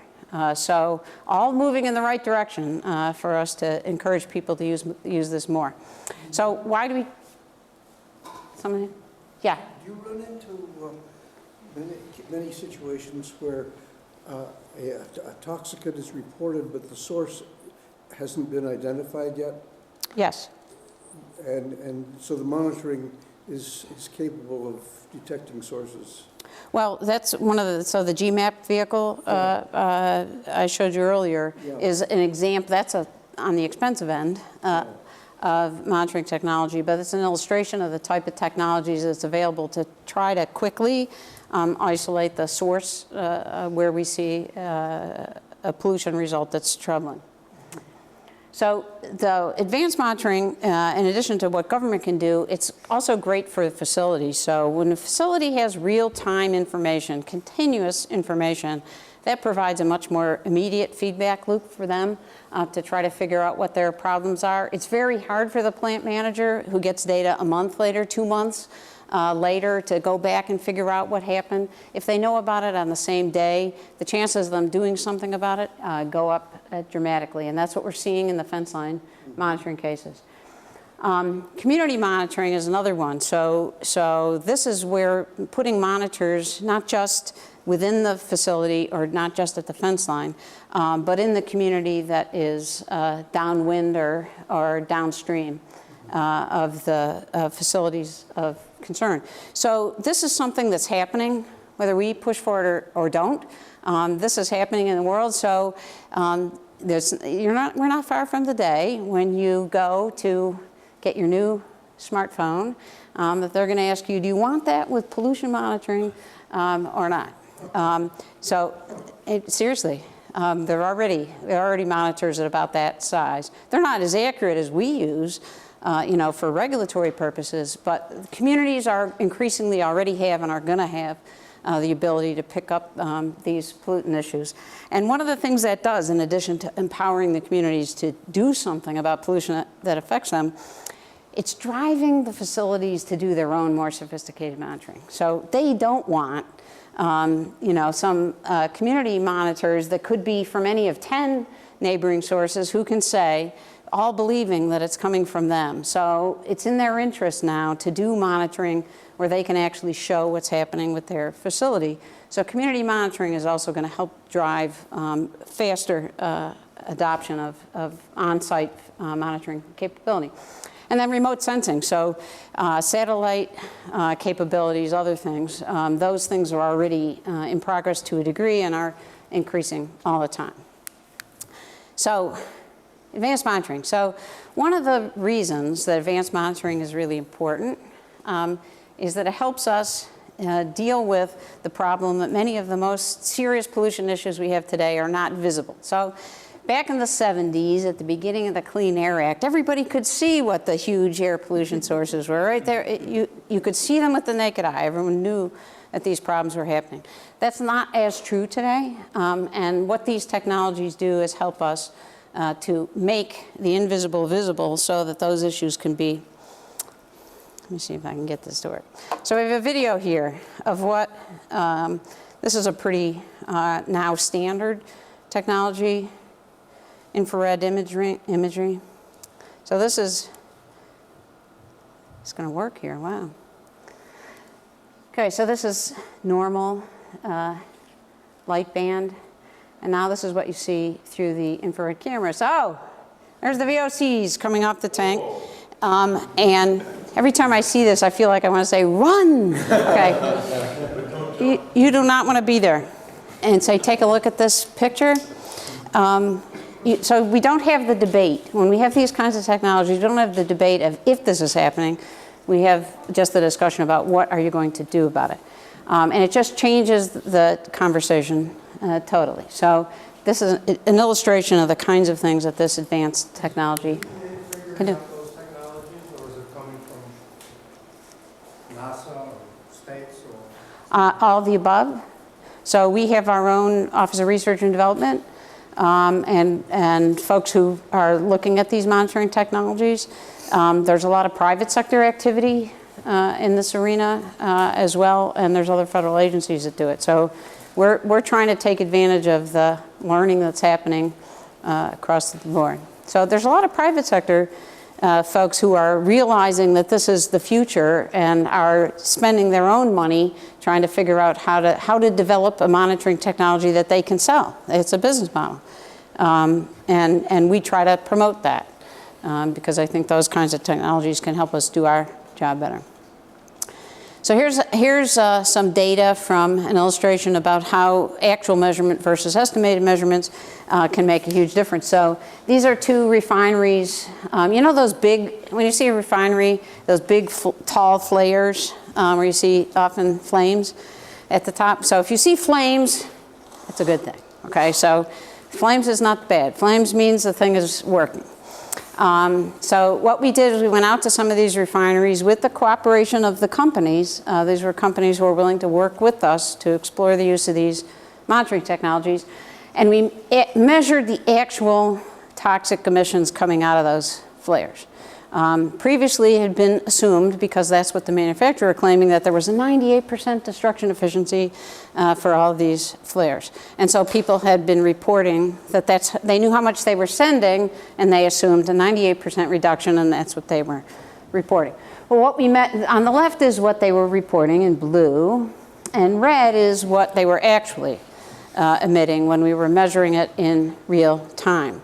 B: So all moving in the right direction for us to encourage people to use this more. So why do we, somebody? Yeah.
E: Do you run into many situations where a toxicant is reported, but the source hasn't been identified yet?
B: Yes.
E: And so the monitoring is capable of detecting sources?
B: Well, that's one of the, so the GMAP vehicle I showed you earlier is an example. That's on the expensive end of monitoring technology, but it's an illustration of the type of technologies that's available to try to quickly isolate the source where we see a pollution result that's troubling. So the advanced monitoring, in addition to what government can do, it's also great for the facility. So when a facility has real-time information, continuous information, that provides a much more immediate feedback loop for them to try to figure out what their problems are. It's very hard for the plant manager who gets data a month later, 2 months later, to go back and figure out what happened. If they know about it on the same day, the chances of them doing something about it go up dramatically, and that's what we're seeing in the fence line monitoring cases. Community monitoring is another one. So this is where putting monitors not just within the facility or not just at the fence line, but in the community that is downwind or downstream of the facilities of concern. So this is something that's happening, whether we push for it or don't. This is happening in the world. So we're not far from the day when you go to get your new smartphone that they're going to ask you, do you want that with pollution monitoring or not? Seriously, there are already monitors at about that size. They're not as accurate as we use, you know, for regulatory purposes, but communities are increasingly already have and are going to have the ability to pick up these pollutant issues. And one of the things that does, in addition to empowering the communities to do something about pollution that affects them, it's driving the facilities to do their own more sophisticated monitoring. So they don't want, you know, some community monitors that could be from any of 10 neighboring sources who can say, all believing that it's coming from them. So it's in their interest now to do monitoring where they can actually show what's happening with their facility. So community monitoring is also going to help drive faster adoption of on-site monitoring capability. And then remote sensing, so satellite capabilities, other things, those things are already in progress to a degree and are increasing all the time. So advanced monitoring. So one of the reasons that advanced monitoring is really important is that it helps us deal with the problem that many of the most serious pollution issues we have today are not visible. So back in the 70s, at the beginning of the Clean Air Act, everybody could see what the huge air pollution sources were. Right there, you could see them with the naked eye. Everyone knew that these problems were happening. That's not as true today. And what these technologies do is help us to make the invisible visible so that those issues can be. Let me see if I can get this to work. So we have a video here of what this is a pretty now standard technology, infrared imagery. So this is, it's going to work here, wow. Okay, so this is normal light band, and now this is what you see through the infrared camera. So there's the VOCs coming off the tank, and every time I see this, I feel like I want to say, run, okay. You do not want to be there. And say, take a look at this picture. So we don't have the debate. When we have these kinds of technologies, we don't have the debate of if this is happening. We have just the discussion about what are you going to do about it. And it just changes the conversation totally. So this is an illustration of the kinds of things that this advanced technology can do.
E: Those technologies, or is it coming from NASA or states or?
B: All of the above. So we have our own Office of Research and Development and folks who are looking at these monitoring technologies. There's a lot of private sector activity in this arena as well, and there's other federal agencies that do it. So we're trying to take advantage of the learning that's happening across the board. So there's a lot of private sector folks who are realizing that this is the future and are spending their own money trying to figure out how to develop a monitoring technology that they can sell. It's a business model. And we try to promote that because I think those kinds of technologies can help us do our job better. So here's some data from an illustration about how actual measurement versus estimated measurements can make a huge difference. So these are two refineries. You know those big, when you see a refinery, those big tall flares where you see often flames at the top. So if you see flames, it's a good thing, okay? So flames is not bad. Flames means the thing is working. So what we did is we went out to some of these refineries with the cooperation of the companies. These were companies who were willing to work with us to explore the use of these monitoring technologies. And we measured the actual toxic emissions coming out of those flares. Previously it had been assumed, because that's what the manufacturer claiming, that there was a 98% destruction efficiency for all of these flares. And so people had been reporting that they knew how much they were sending, and they assumed a 98% reduction, and that's what they were reporting. Well, what we met on the left is what they were reporting in blue, and red is what they were actually emitting when we were measuring it in real time.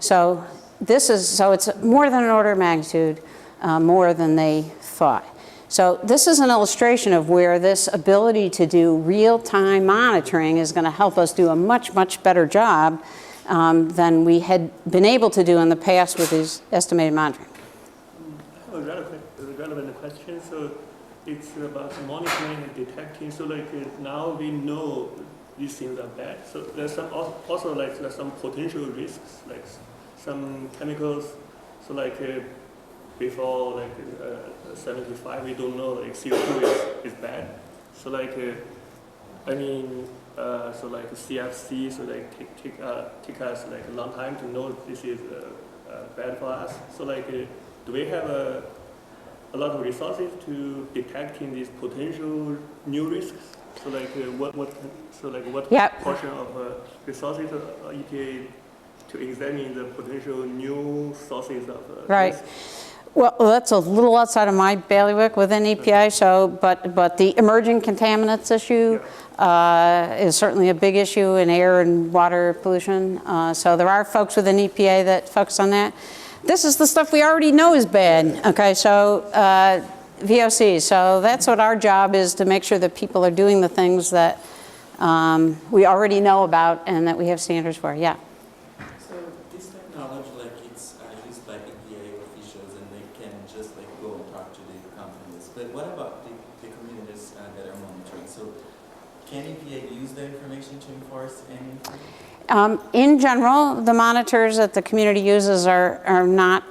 B: So it's more than an order of magnitude more than they thought. So this is an illustration of where this ability to do real-time monitoring is going to help us do a much, much better job than we had been able to do in the past with these estimated monitoring.
G: I have a relevant question. So it's about monitoring and detecting. So now we know these things are bad. So there's also there's some potential risks, like some chemicals. So before 75, we don't know CO2 is bad. So CFC, so take us a long time to know this is bad for us. So do we have a lot of resources to detecting these potential new risks? So what
B: Yep.
G: portion of resources are EPA to examine the potential new sources of
B: Right.
G: risk?
B: Well, that's a little outside of my bailiwick within EPA. So, but the emerging contaminants issue is certainly a big issue in air and water pollution. So there are folks within EPA that focus on that. This is the stuff we already know is bad. Okay, so VOCs. So that's what our job is, to make sure that people are doing the things that we already know about and that we have standards for. Yeah.
H: So this technology, it's used by EPA officials, and they can just go and talk to the companies. But what about the communities that are monitoring? So can EPA use the information to enforce anything?
B: In general, the monitors that the community uses are not,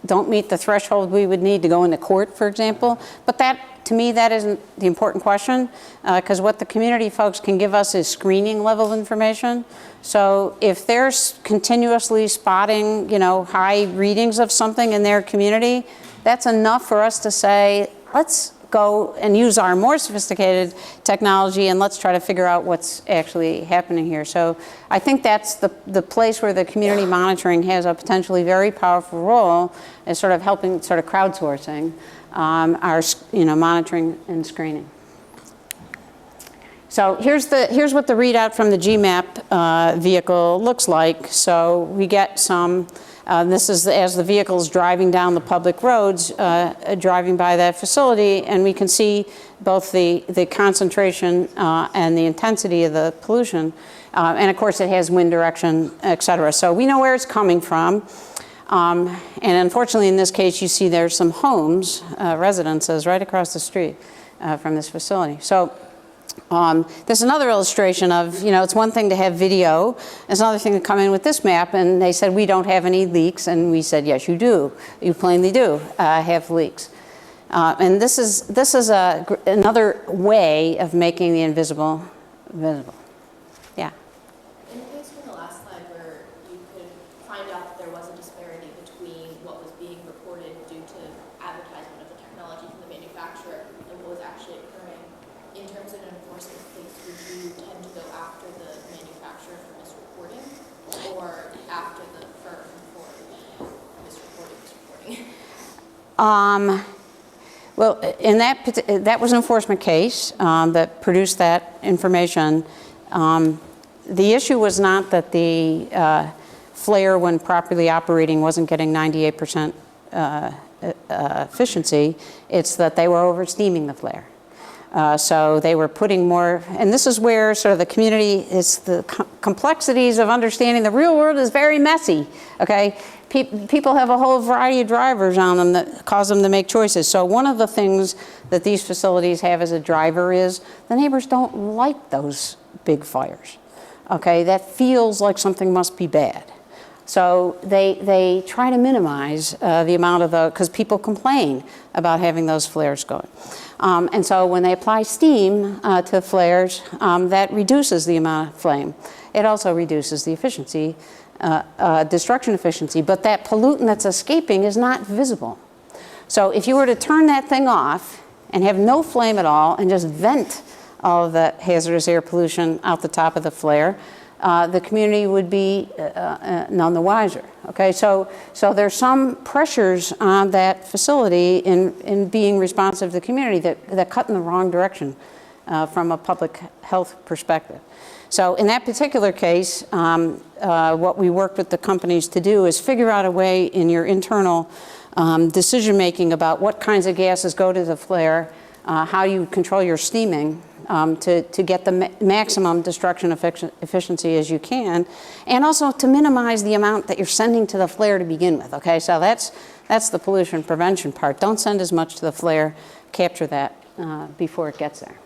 B: don't meet the threshold we would need to go into court, for example. But to me, that isn't the important question, because what the community folks can give us is screening level information. So if they're continuously spotting, high readings of something in their community, that's enough for us to say, let's go and use our more sophisticated technology, and let's try to figure out what's actually happening here. So I think that's the place where the community monitoring has a potentially very powerful role, is sort of helping, sort of crowdsourcing our monitoring and screening. So here's what the readout from the GMAP vehicle looks like. So we get some, this is as the vehicle's driving down the public roads, driving by that facility, and we can see both the concentration and the intensity of the pollution. And of course it has wind direction, et cetera. So we know where it's coming from. And unfortunately in this case you see there's some homes, residences right across the street from this facility. So there's another illustration of, it's one thing to have video. It's another thing to come in with this map, and they said, we don't have any leaks. And we said, yes, you do. You plainly do have leaks. And this is another way of making the invisible visible. Yeah?
I: In the case from the last slide where you could find out that there was a disparity between what was being reported due to advertisement of the technology from the manufacturer and what was actually occurring, in terms of an enforcement case, would you tend to go after the manufacturer for misreporting or after the firm for misreporting?
B: Well, in that was an enforcement case that produced that information. The issue was not that the flare, when properly operating, wasn't getting 98% efficiency. It's that they were over-steaming the flare. So they were putting more, and this is where sort of the community is, the complexities of understanding the real world is very messy, okay? People have a whole variety of drivers on them that cause them to make choices. So one of the things that these facilities have as a driver is the neighbors don't like those big fires, okay? That feels like something must be bad. So they try to minimize the amount of because people complain about having those flares going. And so when they apply steam to flares, that reduces the amount of flame. It also reduces the efficiency, destruction efficiency, but that pollutant that's escaping is not visible. So if you were to turn that thing off and have no flame at all and just vent all of the hazardous air pollution out the top of the flare, the community would be none the wiser. Okay, so there's some pressures on that facility in being responsive to the community that cut in the wrong direction from a public health perspective. So in that particular case, what we worked with the companies to do is figure out a way in your internal decision making about what kinds of gases go to the flare, how you control your steaming, to get the maximum destruction efficiency as you can, and also to minimize the amount that you're sending to the flare to begin with, okay? So that's the pollution prevention part. Don't send as much to the flare, capture that before it gets there.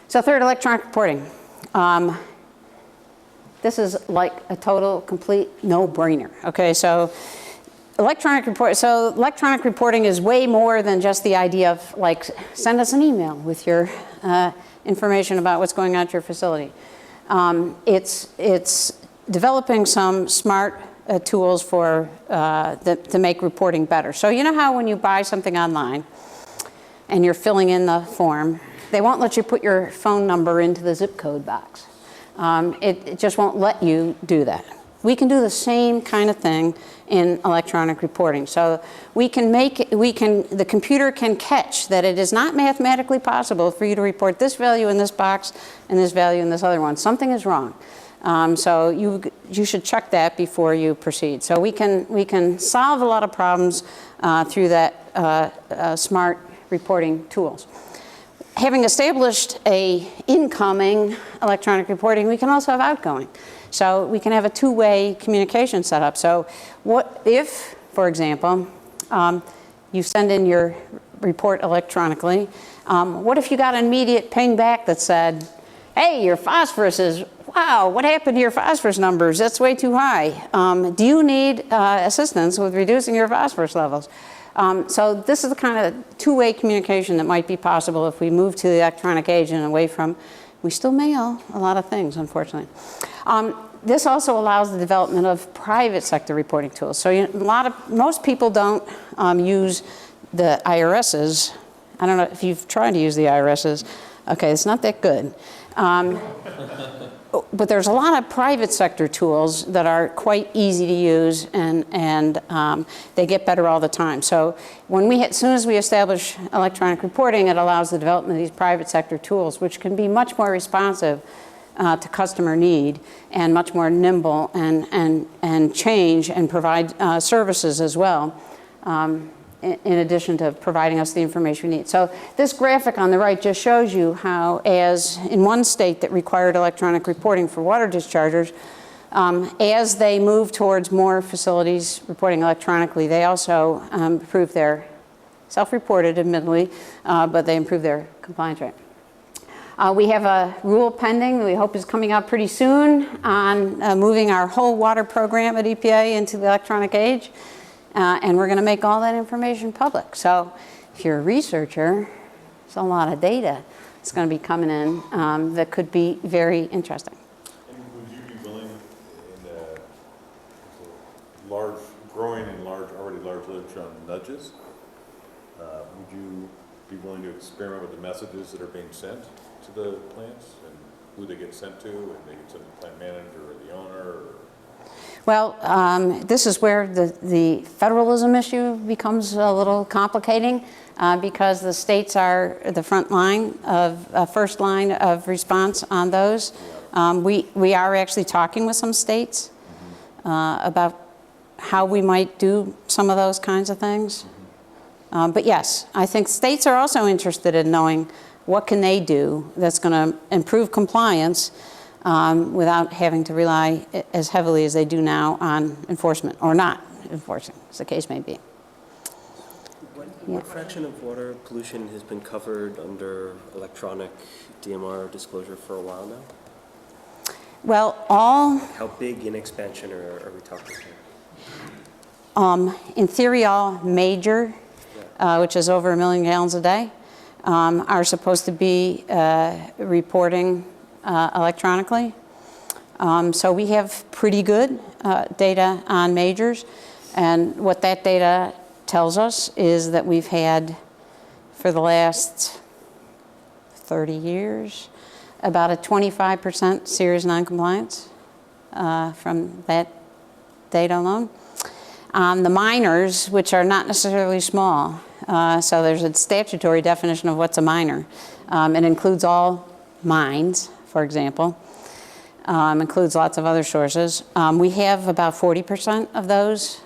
B: So third, electronic reporting. This is like a total, complete no-brainer, okay? So electronic reporting is way more than just the idea of, like, send us an email with your information about what's going on at your facility. It's developing some smart tools for to make reporting better. So you know how when you buy something online and you're filling in the form, they won't let you put your phone number into the zip code box. It just won't let you do that. We can do the same kind of thing in electronic reporting. So the computer can catch that it is not mathematically possible for you to report this value in this box and this value in this other one. Something is wrong. So you should check that before you proceed. So we can solve a lot of problems through that smart reporting tools. Having established a incoming electronic reporting, we can also have outgoing. So we can have a two-way communication set up. So what if, for example, you send in your report electronically, what if you got an immediate ping back that said, hey, your phosphorus is, wow, what happened to your phosphorus numbers? That's way too high. Do you need assistance with reducing your phosphorus levels? So this is the kind of two-way communication that might be possible if we move to the electronic age and away from, we still mail a lot of things, unfortunately. This also allows the development of private sector reporting tools. So most people don't use the IRS's, I don't know if you've tried to use the IRS's, okay, it's not that good. But there's a lot of private sector tools that are quite easy to use, and they get better all the time. So as soon as we establish electronic reporting, it allows the development of these private sector tools, which can be much more responsive to customer need and much more nimble and change and provide services as well. In addition to providing us the information we need. So this graphic on the right just shows you how, as in one state that required electronic reporting for water dischargers, as they move towards more facilities reporting electronically, they also improve their, self-reported admittedly, but they improve their compliance rate. We have a rule pending that we hope is coming out pretty soon on moving our whole water program at EPA into the electronic age. And we're going to make all that information public. So if you're a researcher, it's a lot of data that's going to be coming in that could be very interesting.
A: And would you be willing, in large, growing and large, already large literature on nudges, would you be willing to experiment with the messages that are being sent to the plants and who they get sent to, and they get sent to the plant manager or the owner? Or
B: well, this is where the federalism issue becomes a little complicating because the states are the front line of first line of response on those. We are actually talking with some states about how we might do some of those kinds of things. But yes, I think states are also interested in knowing what can they do that's going to improve compliance without having to rely as heavily as they do now on enforcement, or not enforcing, as the case may be.
J: What fraction of water pollution has been covered under electronic DMR disclosure for a while now?
B: Well,
J: How big in expansion are we talking here?
B: in theory, all major, which is over 1 million gallons a day, are supposed to be reporting electronically. So we have pretty good data on majors, and what that data tells us is that we've had, for the last 30 years, about a 25% serious noncompliance from that data alone. The minors, which are not necessarily small, so there's a statutory definition of what's a minor. It includes all mines, for example, includes lots of other sources. We have about 40% of those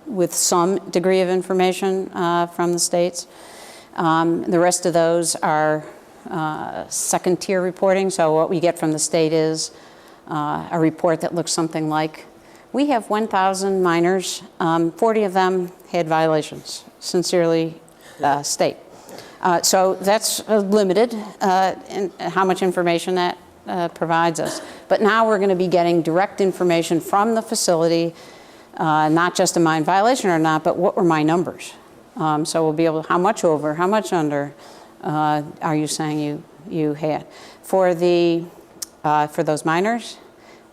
B: with some degree of information from the states. The rest of those are second tier reporting, so what we get from the state is a report that looks something like, we have 1,000 minors, 40 of them had violations, sincerely state. So that's limited in how much information that provides us. But now we're going to be getting direct information from the facility, not just a mine violation or not, but what were my numbers. So we'll be able to, how much over, how much under are you saying you had. For those minors,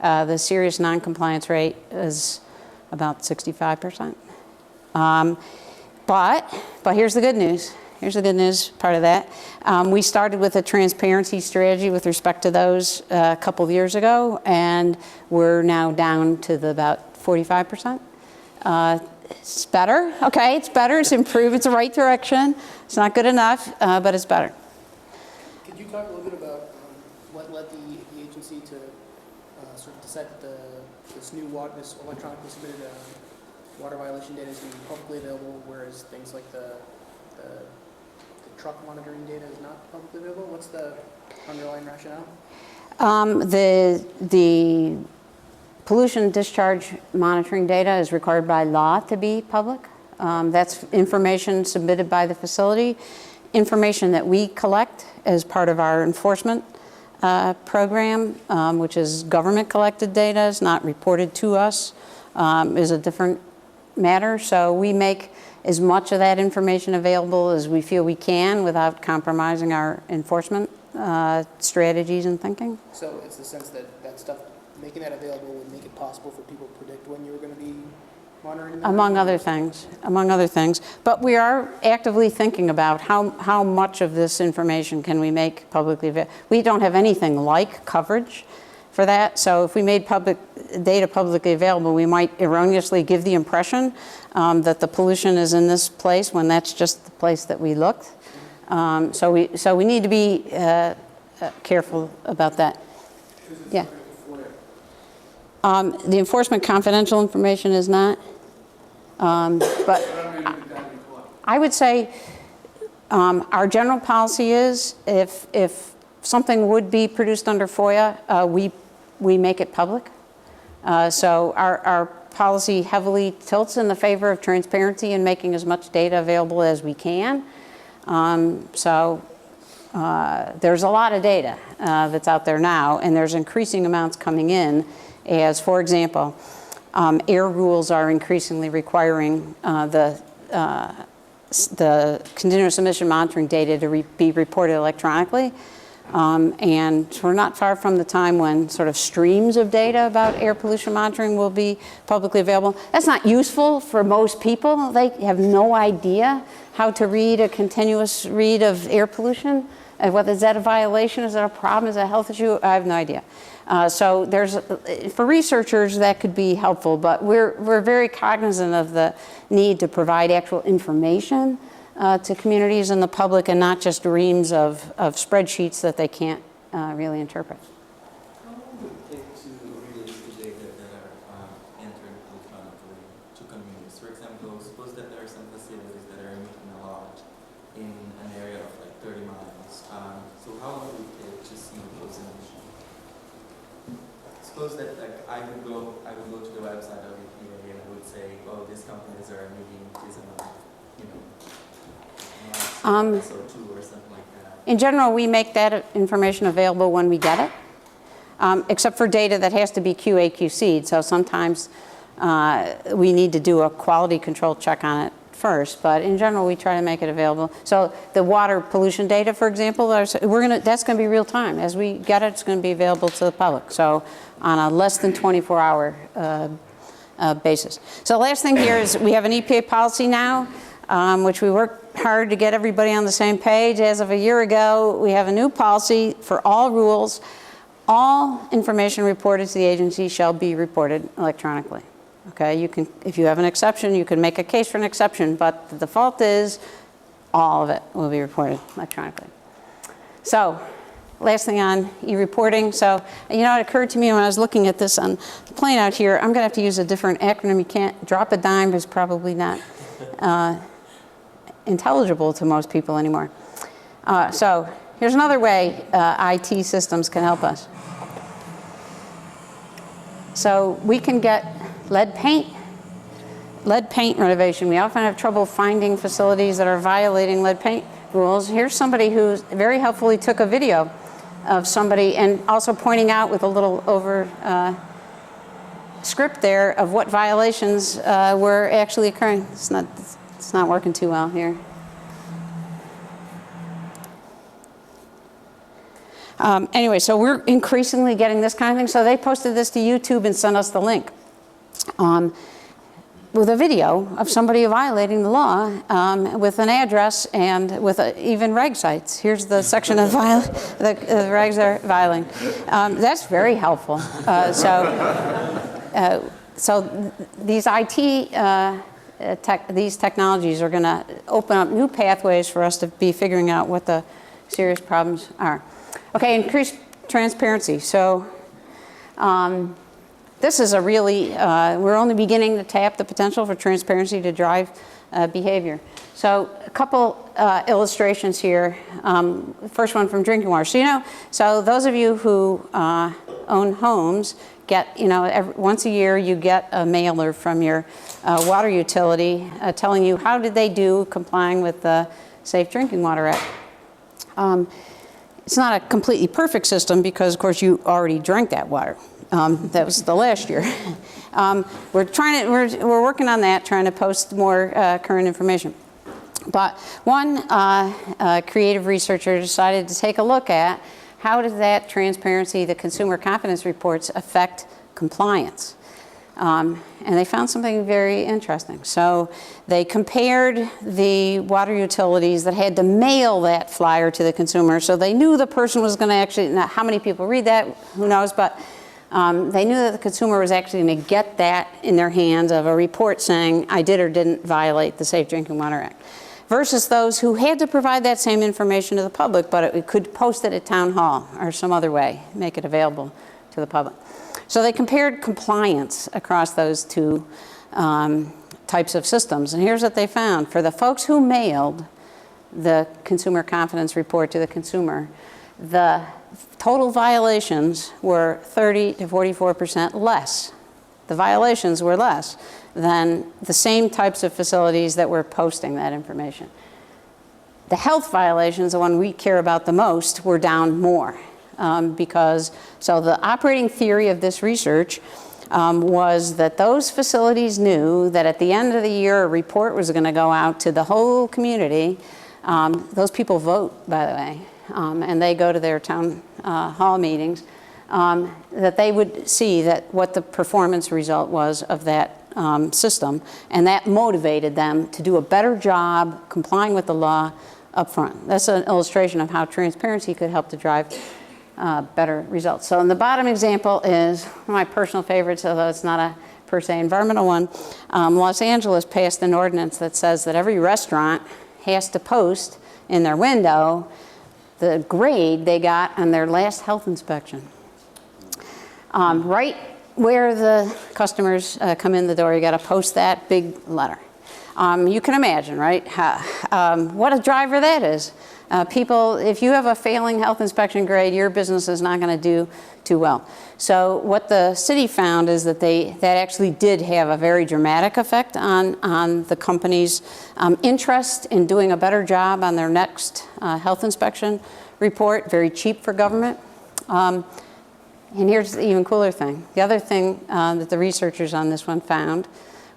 B: the serious noncompliance rate is about 65%. But here's the good news. Here's the good news part of that. We started with a transparency strategy with respect to those a couple of years ago, and we're now down to about 45%. It's better, okay, it's better, it's improved, it's the right direction. It's not good enough, but it's better.
D: Could you talk a little bit about what led the agency to sort of decide that this electronically submitted water violation data is going to be publicly available, whereas things like the truck monitoring data is not publicly available? What's the underlying rationale?
B: The pollution discharge monitoring data is required by law to be public. That's information submitted by the facility, information that we collect as part of our enforcement program, which is government collected data, is not reported to us, is a different matter. So we make as much of that information available as we feel we can without compromising our enforcement strategies and thinking.
D: So it's the sense that that stuff, making that available would make it possible for people to predict when you were going to be monitoring?
B: among other things. But we are actively thinking about how much of this information can we make publicly available. We don't have anything like coverage for that, so if we made public data publicly available, we might erroneously give the impression that the pollution is in this place when that's just the place that we looked. So we need to be careful about that. Yeah. The enforcement confidential information is not, but I would say our general policy is if something would be produced under FOIA, we make it public. So our policy heavily tilts in the favor of transparency and making as much data available as we can. There's a lot of data that's out there now, and there's increasing amounts coming in as, for example, air rules are increasingly requiring the continuous emission monitoring data to be reported electronically. And we're not far from the time when sort of streams of data about air pollution monitoring will be publicly available. That's not useful for most people. They have no idea how to read a continuous read of air pollution. Whether is that a violation, is that a problem, is that a health issue? I have no idea. So for researchers that could be helpful, but we're very cognizant of the need to provide actual information to communities and the public, and not just reams of spreadsheets that they can't really interpret.
H: How long would it take to release the data that are entered electronically to communities? For example, suppose that there are some facilities that are emitting a lot in an area of like 30 miles. So how long would it take to see those emissions? Suppose that like I would go to the website of EPA and I would say, oh, these companies are emitting this amount, you know. SO2 or something like that.
B: In general, we make that information available when we get it, except for data that has to be QA/QC'd. So sometimes we need to do a quality control check on it first, but in general, we try to make it available. So the water pollution data, for example, that's going to be real time. As we get it, it's going to be available to the public. So on a less than 24-hour basis. So the last thing here is we have an EPA policy now, which we work hard to get everybody on the same page. As of a year ago, we have a new policy for all rules. All information reported to the agency shall be reported electronically. Okay, if you have an exception, you can make a case for an exception, but the default is all of it will be reported electronically. So, last thing on e-reporting. So, it occurred to me when I was looking at this on the plane out here, I'm going to have to use a different acronym. You can't drop a dime is probably not intelligible to most people anymore. So here's another way IT systems can help us. So we can get lead paint renovation. We often have trouble finding facilities that are violating lead paint rules. Here's somebody who very helpfully took a video of somebody and also pointing out with a little over script there of what violations were actually occurring. It's not working too well here. Anyway, so we're increasingly getting this kind of thing. So they posted this to YouTube and sent us the link with a video of somebody violating the law with an address and with even reg sites. Here's the section of the regs are violating. That's very helpful. So these IT these technologies are going to open up new pathways for us to be figuring out what the serious problems are. Okay, increased transparency. So this is a really, we're only beginning to tap the potential for transparency to drive behavior. So a couple illustrations here. First one from drinking water. So those of you who own homes get, once a year you get a mailer from your water utility telling you how did they do complying with the Safe Drinking Water Act. It's not a completely perfect system because, of course, you already drank that water. That was the last year. We're working on that, trying to post more current information. But one creative researcher decided to take a look at how does that transparency, the consumer confidence reports, affect compliance. And they found something very interesting. So they compared the water utilities that had to mail that flyer to the consumer. So they knew the person was going to actually, now how many people read that, who knows, but they knew that the consumer was actually going to get that in their hands of a report saying, I did or didn't violate the Safe Drinking Water Act, versus those who had to provide that same information to the public, but it could post it at town hall or some other way, make it available to the public. So they compared compliance across those two types of systems. And here's what they found. For the folks who mailed the consumer confidence report to the consumer, the total violations were 30 to 44% less. The violations were less than the same types of facilities that were posting that information. The health violations, the one we care about the most, were down more. So the operating theory of this research was that those facilities knew that at the end of the year a report was going to go out to the whole community. Those people vote, by the way, and they go to their town hall meetings, that they would see that what the performance result was of that system, and that motivated them to do a better job complying with the law up front. That's an illustration of how transparency could help to drive better results. So in the bottom example is one of my personal favorites, although it's not a per se environmental one. Los Angeles passed an ordinance that says that every restaurant has to post in their window the grade they got on their last health inspection. Right where the customers come in the door, you got to post that big letter. You can imagine, right, what a driver that is. People, if you have a failing health inspection grade, your business is not going to do too well. So what the city found is that that actually did have a very dramatic effect on the company's interest in doing a better job on their next health inspection report. Very cheap for government. And here's the even cooler thing. The other thing that the researchers on this one found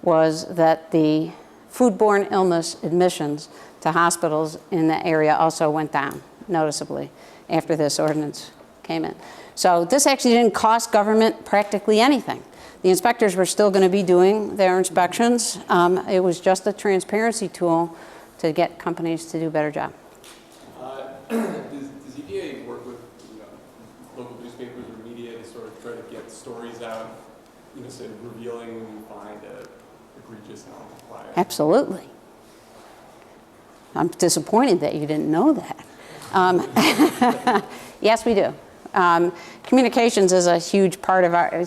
B: was that the foodborne illness admissions to hospitals in the area also went down noticeably after this ordinance came in. So this actually didn't cost government practically anything. The inspectors were still going to be doing their inspections. It was just a transparency tool to get companies to do a better job.
C: Does EPA work with local newspapers or media to sort of try to get stories out, sort of revealing when you find a egregious non-compliance?
B: Absolutely. I'm disappointed that you didn't know that. Yes, we do. Communications is a huge part of our,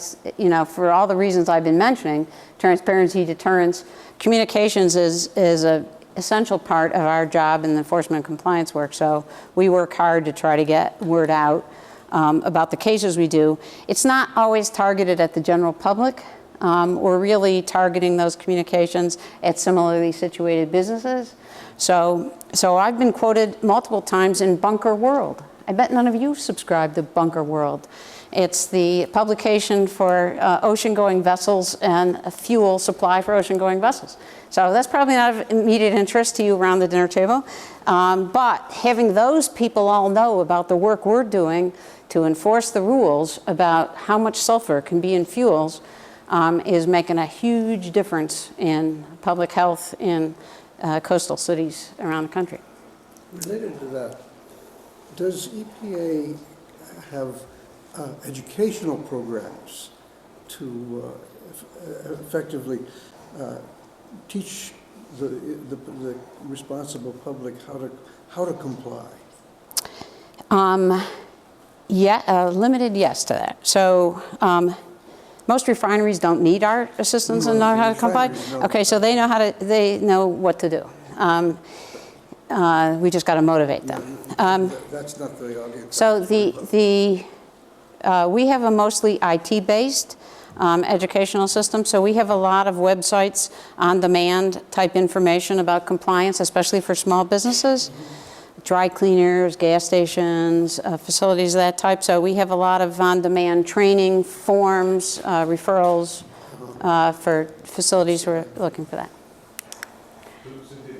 B: for all the reasons I've been mentioning, transparency, deterrence, communications is an essential part of our job in the enforcement and compliance work. So we work hard to try to get word out about the cases we do. It's not always targeted at the general public. We're really targeting those communications at similarly situated businesses. So I've been quoted multiple times in Bunker World. I bet none of you subscribe to Bunker World. It's the publication for ocean-going vessels and a fuel supply for ocean-going vessels. So that's probably not of immediate interest to you around the dinner table. But having those people all know about the work we're doing to enforce the rules about how much sulfur can be in fuels is making a huge difference in public health in coastal cities around the country.
E: Related to that, does EPA have educational programs to effectively teach the responsible public how to comply?
B: Limited yes to that. So most refineries don't need our assistance in knowing how to comply. Okay, so they know what to do. We just got to motivate them.
E: That's not the audience.
B: So we have a mostly IT-based educational system. So we have a lot of websites, on-demand type information about compliance, especially for small businesses, dry cleaners, gas stations, facilities of that type. So we have a lot of on-demand training, forms, referrals for facilities who are looking for that.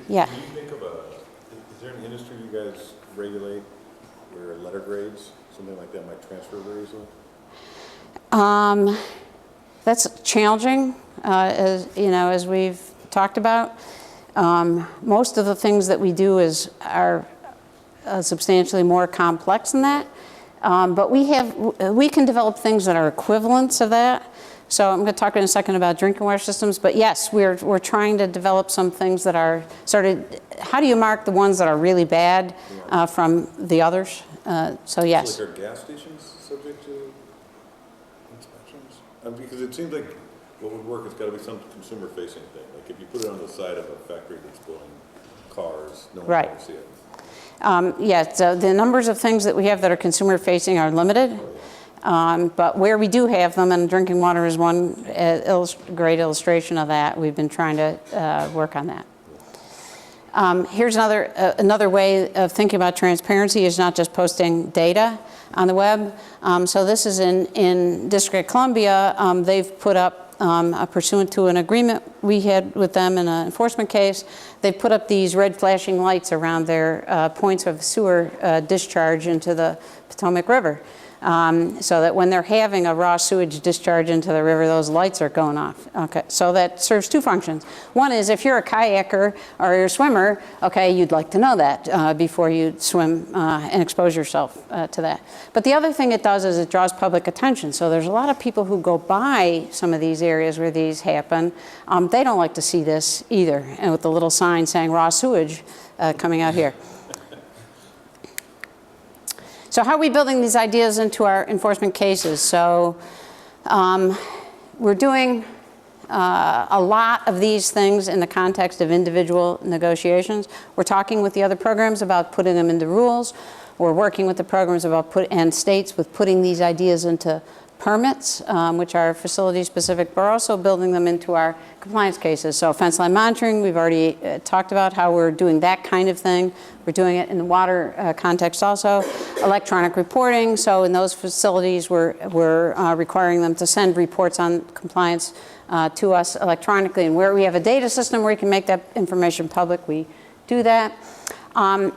B: Yeah.
A: Can you think of is there an industry you guys regulate where letter grades, something like that might transfer very easily?
B: That's challenging, as you know, as we've talked about. Most of the things that we do are substantially more complex than that. But we can develop things that are equivalents of that. So I'm going to talk in a second about drinking water systems. But yes, we're trying to develop some things that are how do you mark the ones that are really bad from the others? So yes.
A: So like, are gas stations subject to inspections? Because it seems like what would work has got to be some consumer-facing thing. Like if you put it on the side of a factory that's blowing cars, no one
B: Right.
A: can see it.
B: Yeah, so the numbers of things that we have that are consumer-facing are limited. But where we do have them, and drinking water is one great illustration of that, we've been trying to work on that. Here's another way of thinking about transparency is not just posting data on the web. So this is in District of Columbia. They've put up, pursuant to an agreement we had with them in an enforcement case, they've put up these red flashing lights around their points of sewer discharge into the Potomac River. So that when they're having a raw sewage discharge into the river, those lights are going off. Okay, so that serves two functions. One is if you're a kayaker or you're a swimmer, okay, you'd like to know that before you swim and expose yourself to that. But the other thing it does is it draws public attention. So there's a lot of people who go by some of these areas where these happen. They don't like to see this either, and with the little sign saying raw sewage coming out here. So how are we building these ideas into our enforcement cases? So we're doing a lot of these things in the context of individual negotiations. We're talking with the other programs about putting them into rules. We're working with the programs and states with putting these ideas into permits, which are facility-specific, but we're also building them into our compliance cases. So fence line monitoring, we've already talked about how we're doing that kind of thing. We're doing it in the water context also. Electronic reporting, so in those facilities, we're requiring them to send reports on compliance to us electronically. And where we have a data system where we can make that information public, we do that.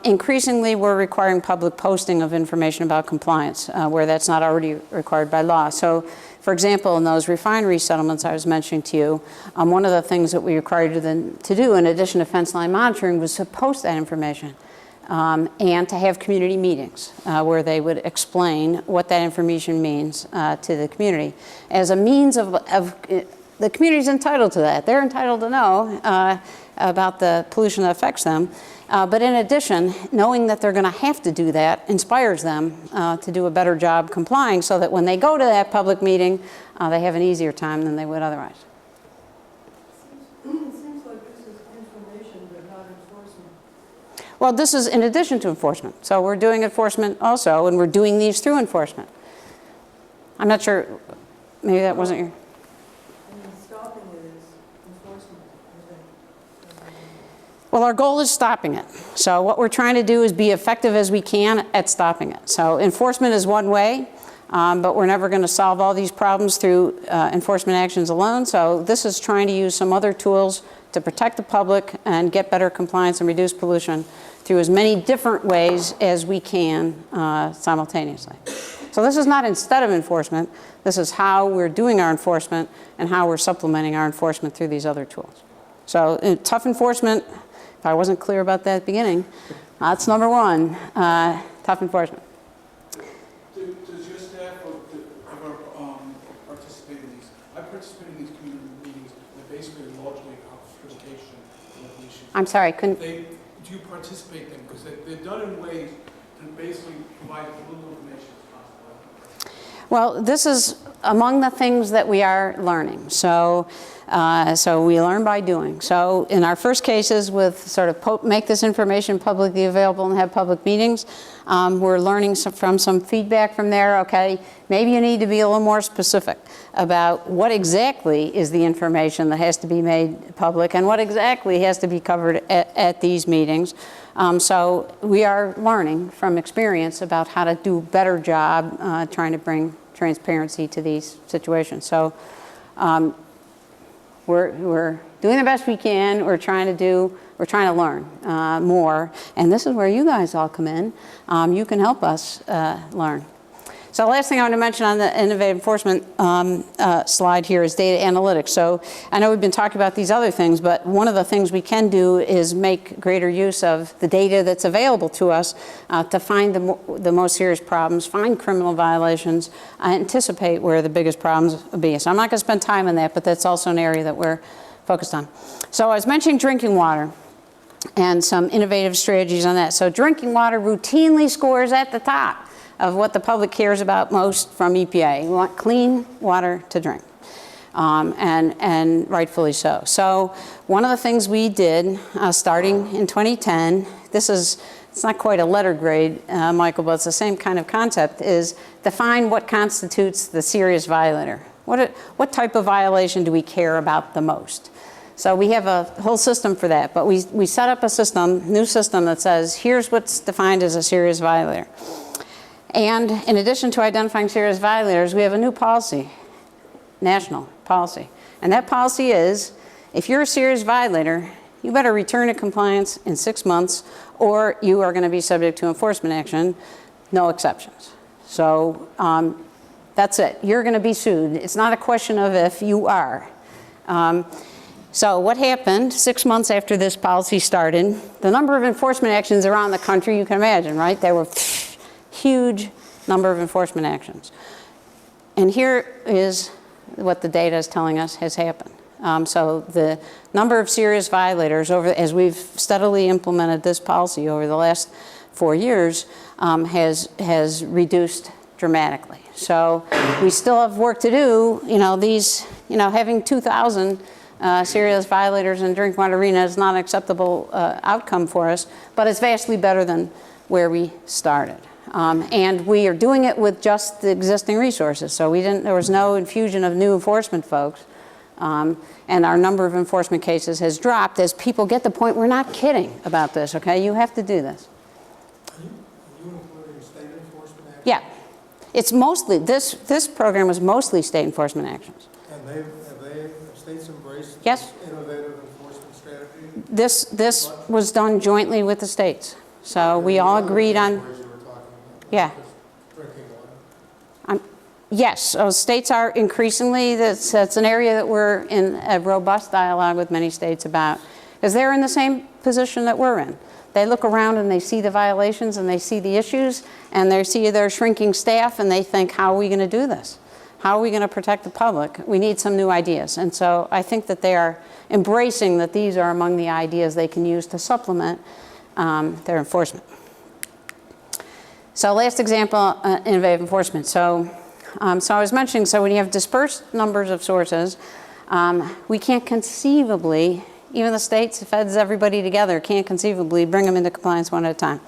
B: Increasingly, we're requiring public posting of information about compliance where that's not already required by law. So, for example, in those refinery settlements I was mentioning to you, one of the things that we required them to do, in addition to fence line monitoring, was to post that information and to have community meetings where they would explain what that information means to the community. As a means of the community's entitled to that. They're entitled to know about the pollution that affects them. But in addition, knowing that they're going to have to do that inspires them to do a better job complying so that when they go to that public meeting, they have an easier time than they would otherwise.
K: It seems like this is information but not enforcement.
B: Well, this is in addition to enforcement. So we're doing enforcement also, and we're doing these through enforcement. I'm not sure, maybe that wasn't your...
K: Stopping it is enforcement, I think.
B: Well, our goal is stopping it. So what we're trying to do is be effective as we can at stopping it. So enforcement is one way, but we're never going to solve all these problems through enforcement actions alone. So this is trying to use some other tools to protect the public and get better compliance and reduce pollution through as many different ways as we can simultaneously. So this is not instead of enforcement. This is how we're doing our enforcement and how we're supplementing our enforcement through these other tools. So tough enforcement, if I wasn't clear about that at the beginning, that's number one, tough enforcement.
F: Does your staff ever participate in these? I participate in these community meetings. They're basically largely about communication of what issues.
B: I'm sorry, couldn't...
F: Do you participate in them? Because they're done in ways to basically provide as little information as possible.
B: Well, this is among the things that we are learning. So we learn by doing. So in our first cases with sort of make this information publicly available and have public meetings, we're learning from some feedback from there. Okay, maybe you need to be a little more specific about what exactly is the information that has to be made public and what exactly has to be covered at these meetings. So we are learning from experience about how to do a better job trying to bring transparency to these situations. So we're doing the best we can. We're trying to learn more. And this is where you guys all come in. You can help us learn. So the last thing I want to mention on the innovative enforcement slide here is data analytics. So I know we've been talking about these other things, but one of the things we can do is make greater use of the data that's available to us to find the most serious problems, find criminal violations, anticipate where the biggest problems will be. So I'm not going to spend time on that, but that's also an area that we're focused on. So I was mentioning drinking water and some innovative strategies on that. So drinking water routinely scores at the top of what the public cares about most from EPA. We want clean water to drink, and rightfully so. So one of the things we did starting in 2010, it's not quite a letter grade, Michael, but it's the same kind of concept, is define what constitutes the serious violator. What type of violation do we care about the most? So we have a whole system for that, but we set up a new system that says, here's what's defined as a serious violator. And in addition to identifying serious violators, we have a new policy, national policy. And that policy is, if you're a serious violator, you better return to compliance in 6 months, or you are going to be subject to enforcement action, no exceptions. So that's it. You're going to be sued. It's not a question of if, you are. So what happened 6 months after this policy started, the number of enforcement actions around the country, you can imagine, right? There were huge number of enforcement actions. And here is what the data is telling us has happened. So the number of serious violators, as we've steadily implemented this policy over the last 4 years, has reduced dramatically. So we still have work to do. Having 2,000 serious violators in the drinking water arena is not an acceptable outcome for us, but it's vastly better than where we started. And we are doing it with just the existing resources. So there was no infusion of new enforcement folks. And our number of enforcement cases has dropped as people get the point, we're not kidding about this, okay? You have to do this.
F: Are you including state enforcement actions?
B: Yeah. It's mostly, this program was mostly state enforcement actions.
F: And have states embraced
B: Yes.
F: this innovative enforcement strategy?
B: This was done jointly with the states. So we all agreed on, yeah.
F: Drinking water.
B: Yes, so states are increasingly, that's an area that we're in a robust dialogue with many states about, because they're in the same position that we're in. They look around and they see the violations and they see the issues and they see their shrinking staff and they think, how are we going to do this? How are we going to protect the public? We need some new ideas. And so I think that they are embracing that these are among the ideas they can use to supplement their enforcement. So last example, innovative enforcement. So I was mentioning, so when you have dispersed numbers of sources, we can't conceivably, even the states, the feds, everybody together, can't conceivably bring them into compliance one at a time.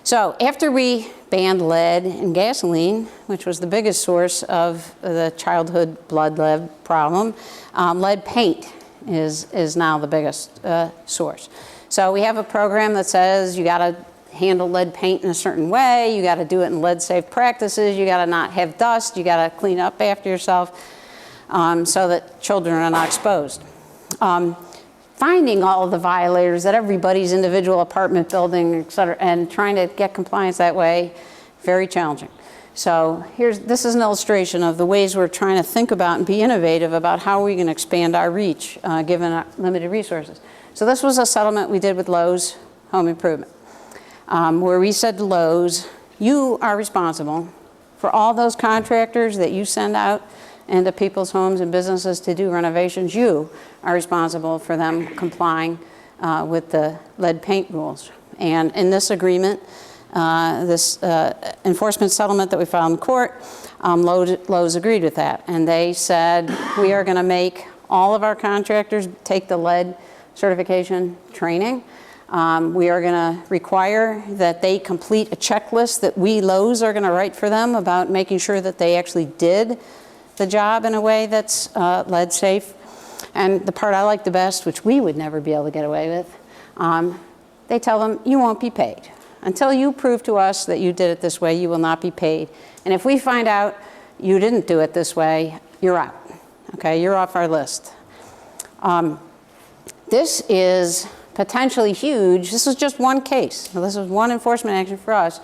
B: So after we banned lead in gasoline, which was the biggest source of the childhood blood lead problem, lead paint is now the biggest source. So we have a program that says you got to handle lead paint in a certain way, you got to do it in lead safe practices, you got to not have dust, you got to clean up after yourself so that children are not exposed. Finding all of the violators at everybody's individual apartment building, et cetera, and trying to get compliance that way, very challenging. So this is an illustration of the ways we're trying to think about and be innovative about how we can expand our reach given our limited resources. So this was a settlement we did with Lowe's Home Improvement, where we said to Lowe's, you are responsible for all those contractors that you send out into people's homes and businesses to do renovations. You are responsible for them complying with the lead paint rules. And in this agreement, this enforcement settlement that we filed in court, Lowe's agreed with that. And they said, we are going to make all of our contractors take the lead certification training. We are going to require that they complete a checklist that we, Lowe's, are going to write for them about making sure that they actually did the job in a way that's lead safe. And the part I like the best, which we would never be able to get away with, they tell them, you won't be paid. Until you prove to us that you did it this way, you will not be paid. And if we find out you didn't do it this way, you're out. Okay, you're off our list. This is potentially huge. This is just one case. So this is one enforcement action for us.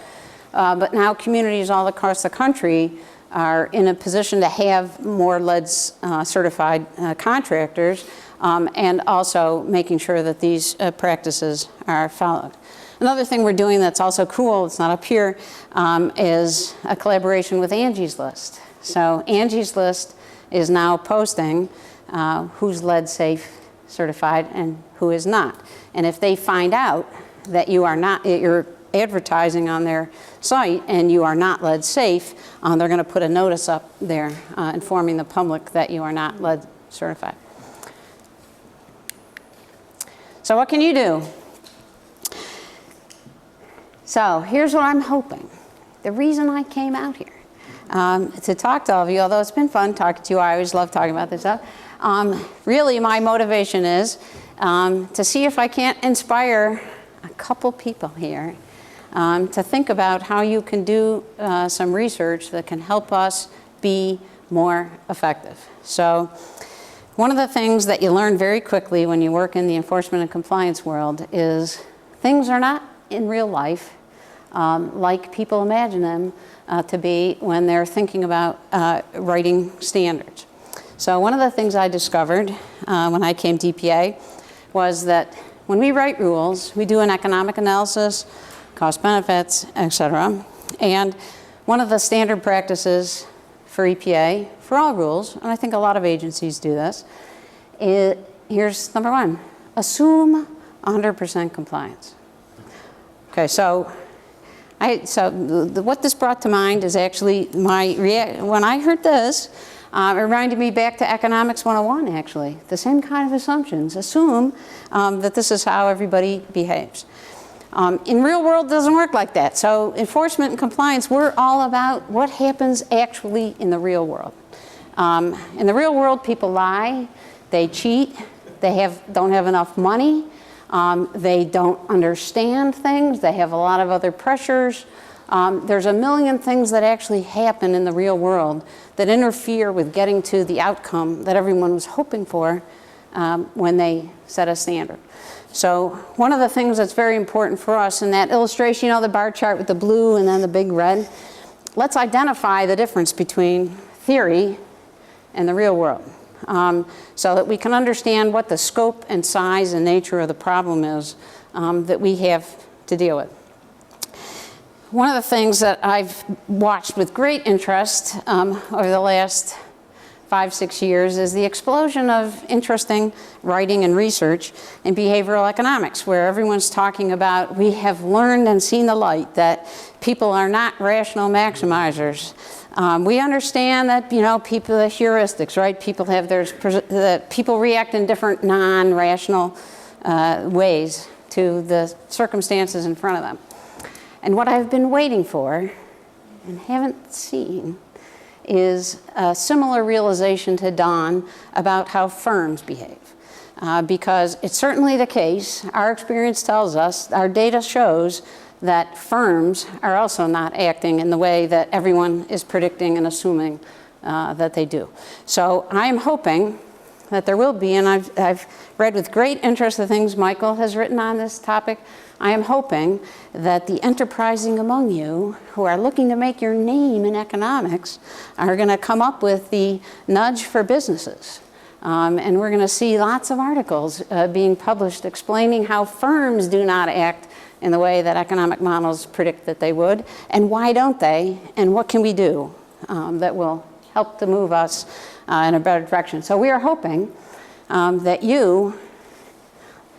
B: but now communities all across the country are in a position to have more lead certified contractors, and also making sure that these practices are followed. Another thing we're doing that's also cool, it's not up here, is a collaboration with Angie's List. So Angie's List is now posting who's lead safe certified and who is not. And if they find out that you are not, you're advertising on their site and you are not lead safe, they're going to put a notice up there informing the public that you are not lead certified. So what can you do? So here's what I'm hoping. The reason I came out here to talk to all of you, although it's been fun talking to you, I always love talking about this stuff. Really my motivation is to see if I can't inspire a couple people here to think about how you can do some research that can help us be more effective. So one of the things that you learn very quickly when you work in the enforcement and compliance world is things are not in real life like people imagine them to be when they're thinking about writing standards. So one of the things I discovered when I came to EPA was that when we write rules, we do an economic analysis, cost benefits, etc. And one of the standard practices for EPA, for all rules, and I think a lot of agencies do this, here's number one, assume 100% compliance. Okay, so what this brought to mind is actually when I heard this, it reminded me back to Economics 101, actually. The same kind of assumptions. Assume that this is how everybody behaves. In real world, it doesn't work like that. So enforcement and compliance, we're all about what happens actually in the real world. In the real world, people lie, they cheat, they don't have enough money, they don't understand things, they have a lot of other pressures. There's a million things that actually happen in the real world that interfere with getting to the outcome that everyone was hoping for when they set a standard. So one of the things that's very important for us in that illustration, you know, the bar chart with the blue and then the big red, let's identify the difference between theory and the real world so that we can understand what the scope and size and nature of the problem is that we have to deal with. One of the things that I've watched with great interest over the last 5-6 years is the explosion of interesting writing and research in behavioral economics, where everyone's talking about, we have learned and seen the light that people are not rational maximizers. We understand that, you know, people are heuristics, right? People have people react in different non-rational ways to the circumstances in front of them. And what I've been waiting for and haven't seen is a similar realization to dawn about how firms behave. Because it's certainly the case, our experience tells us, our data shows that firms are also not acting in the way that everyone is predicting and assuming that they do. So I'm hoping that there will be, and I've read with great interest the things Michael has written on this topic. I am hoping that the enterprising among you who are looking to make your name in economics are going to come up with the nudge for businesses. And we're going to see lots of articles being published explaining how firms do not act in the way that economic models predict that they would, and why don't they, and what can we do that will help to move us in a better direction. So we are hoping that you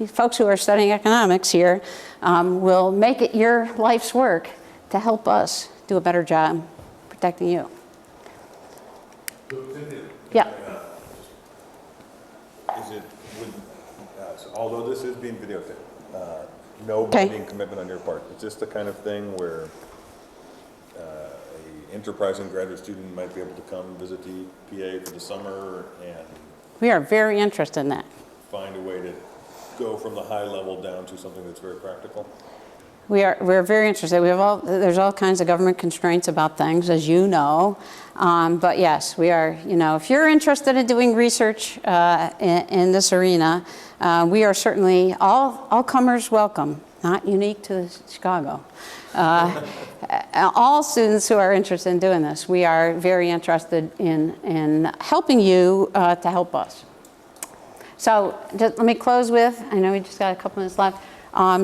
B: folks who are studying economics here will make it your life's work to help us do a better job protecting you. Yeah.
A: Is it, although this is being videotaped, no
B: Okay.
A: binding commitment on your part, is this the kind of thing where a enterprising graduate student might be able to come visit the EPA for the summer and
B: We are very interested in that.
A: find a way to go from the high level down to something that's very practical?
B: We're very interested. There's all kinds of government constraints about things, as you know. But yes, we are, you know, if you're interested in doing research in this arena, we are certainly all comers welcome. not unique to Chicago. All students who are interested in doing this, we are very interested in helping you to help us. So just let me close with, I know we just got a couple minutes left.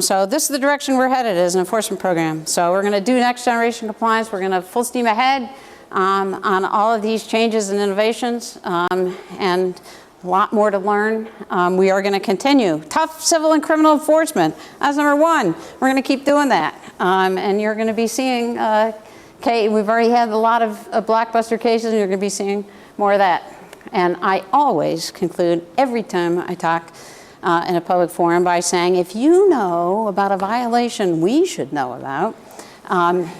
B: So this is the direction we're headed as an enforcement program. So we're going to do next generation compliance. We're going to full steam ahead on all of these changes and innovations, and a lot more to learn. We are going to continue tough civil and criminal enforcement. That's number one. We're going to keep doing that. And you're going to be seeing, we've already had a lot of blockbuster cases, and you're going to be seeing more of that. And I always conclude every time I talk in a public forum by saying, if you know about a violation we should know about,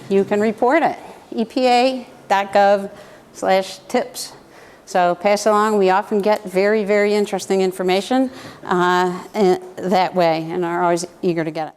B: you can report it. EPA.gov/tips. So pass along. We often get very, very interesting information that way and are always eager to get it.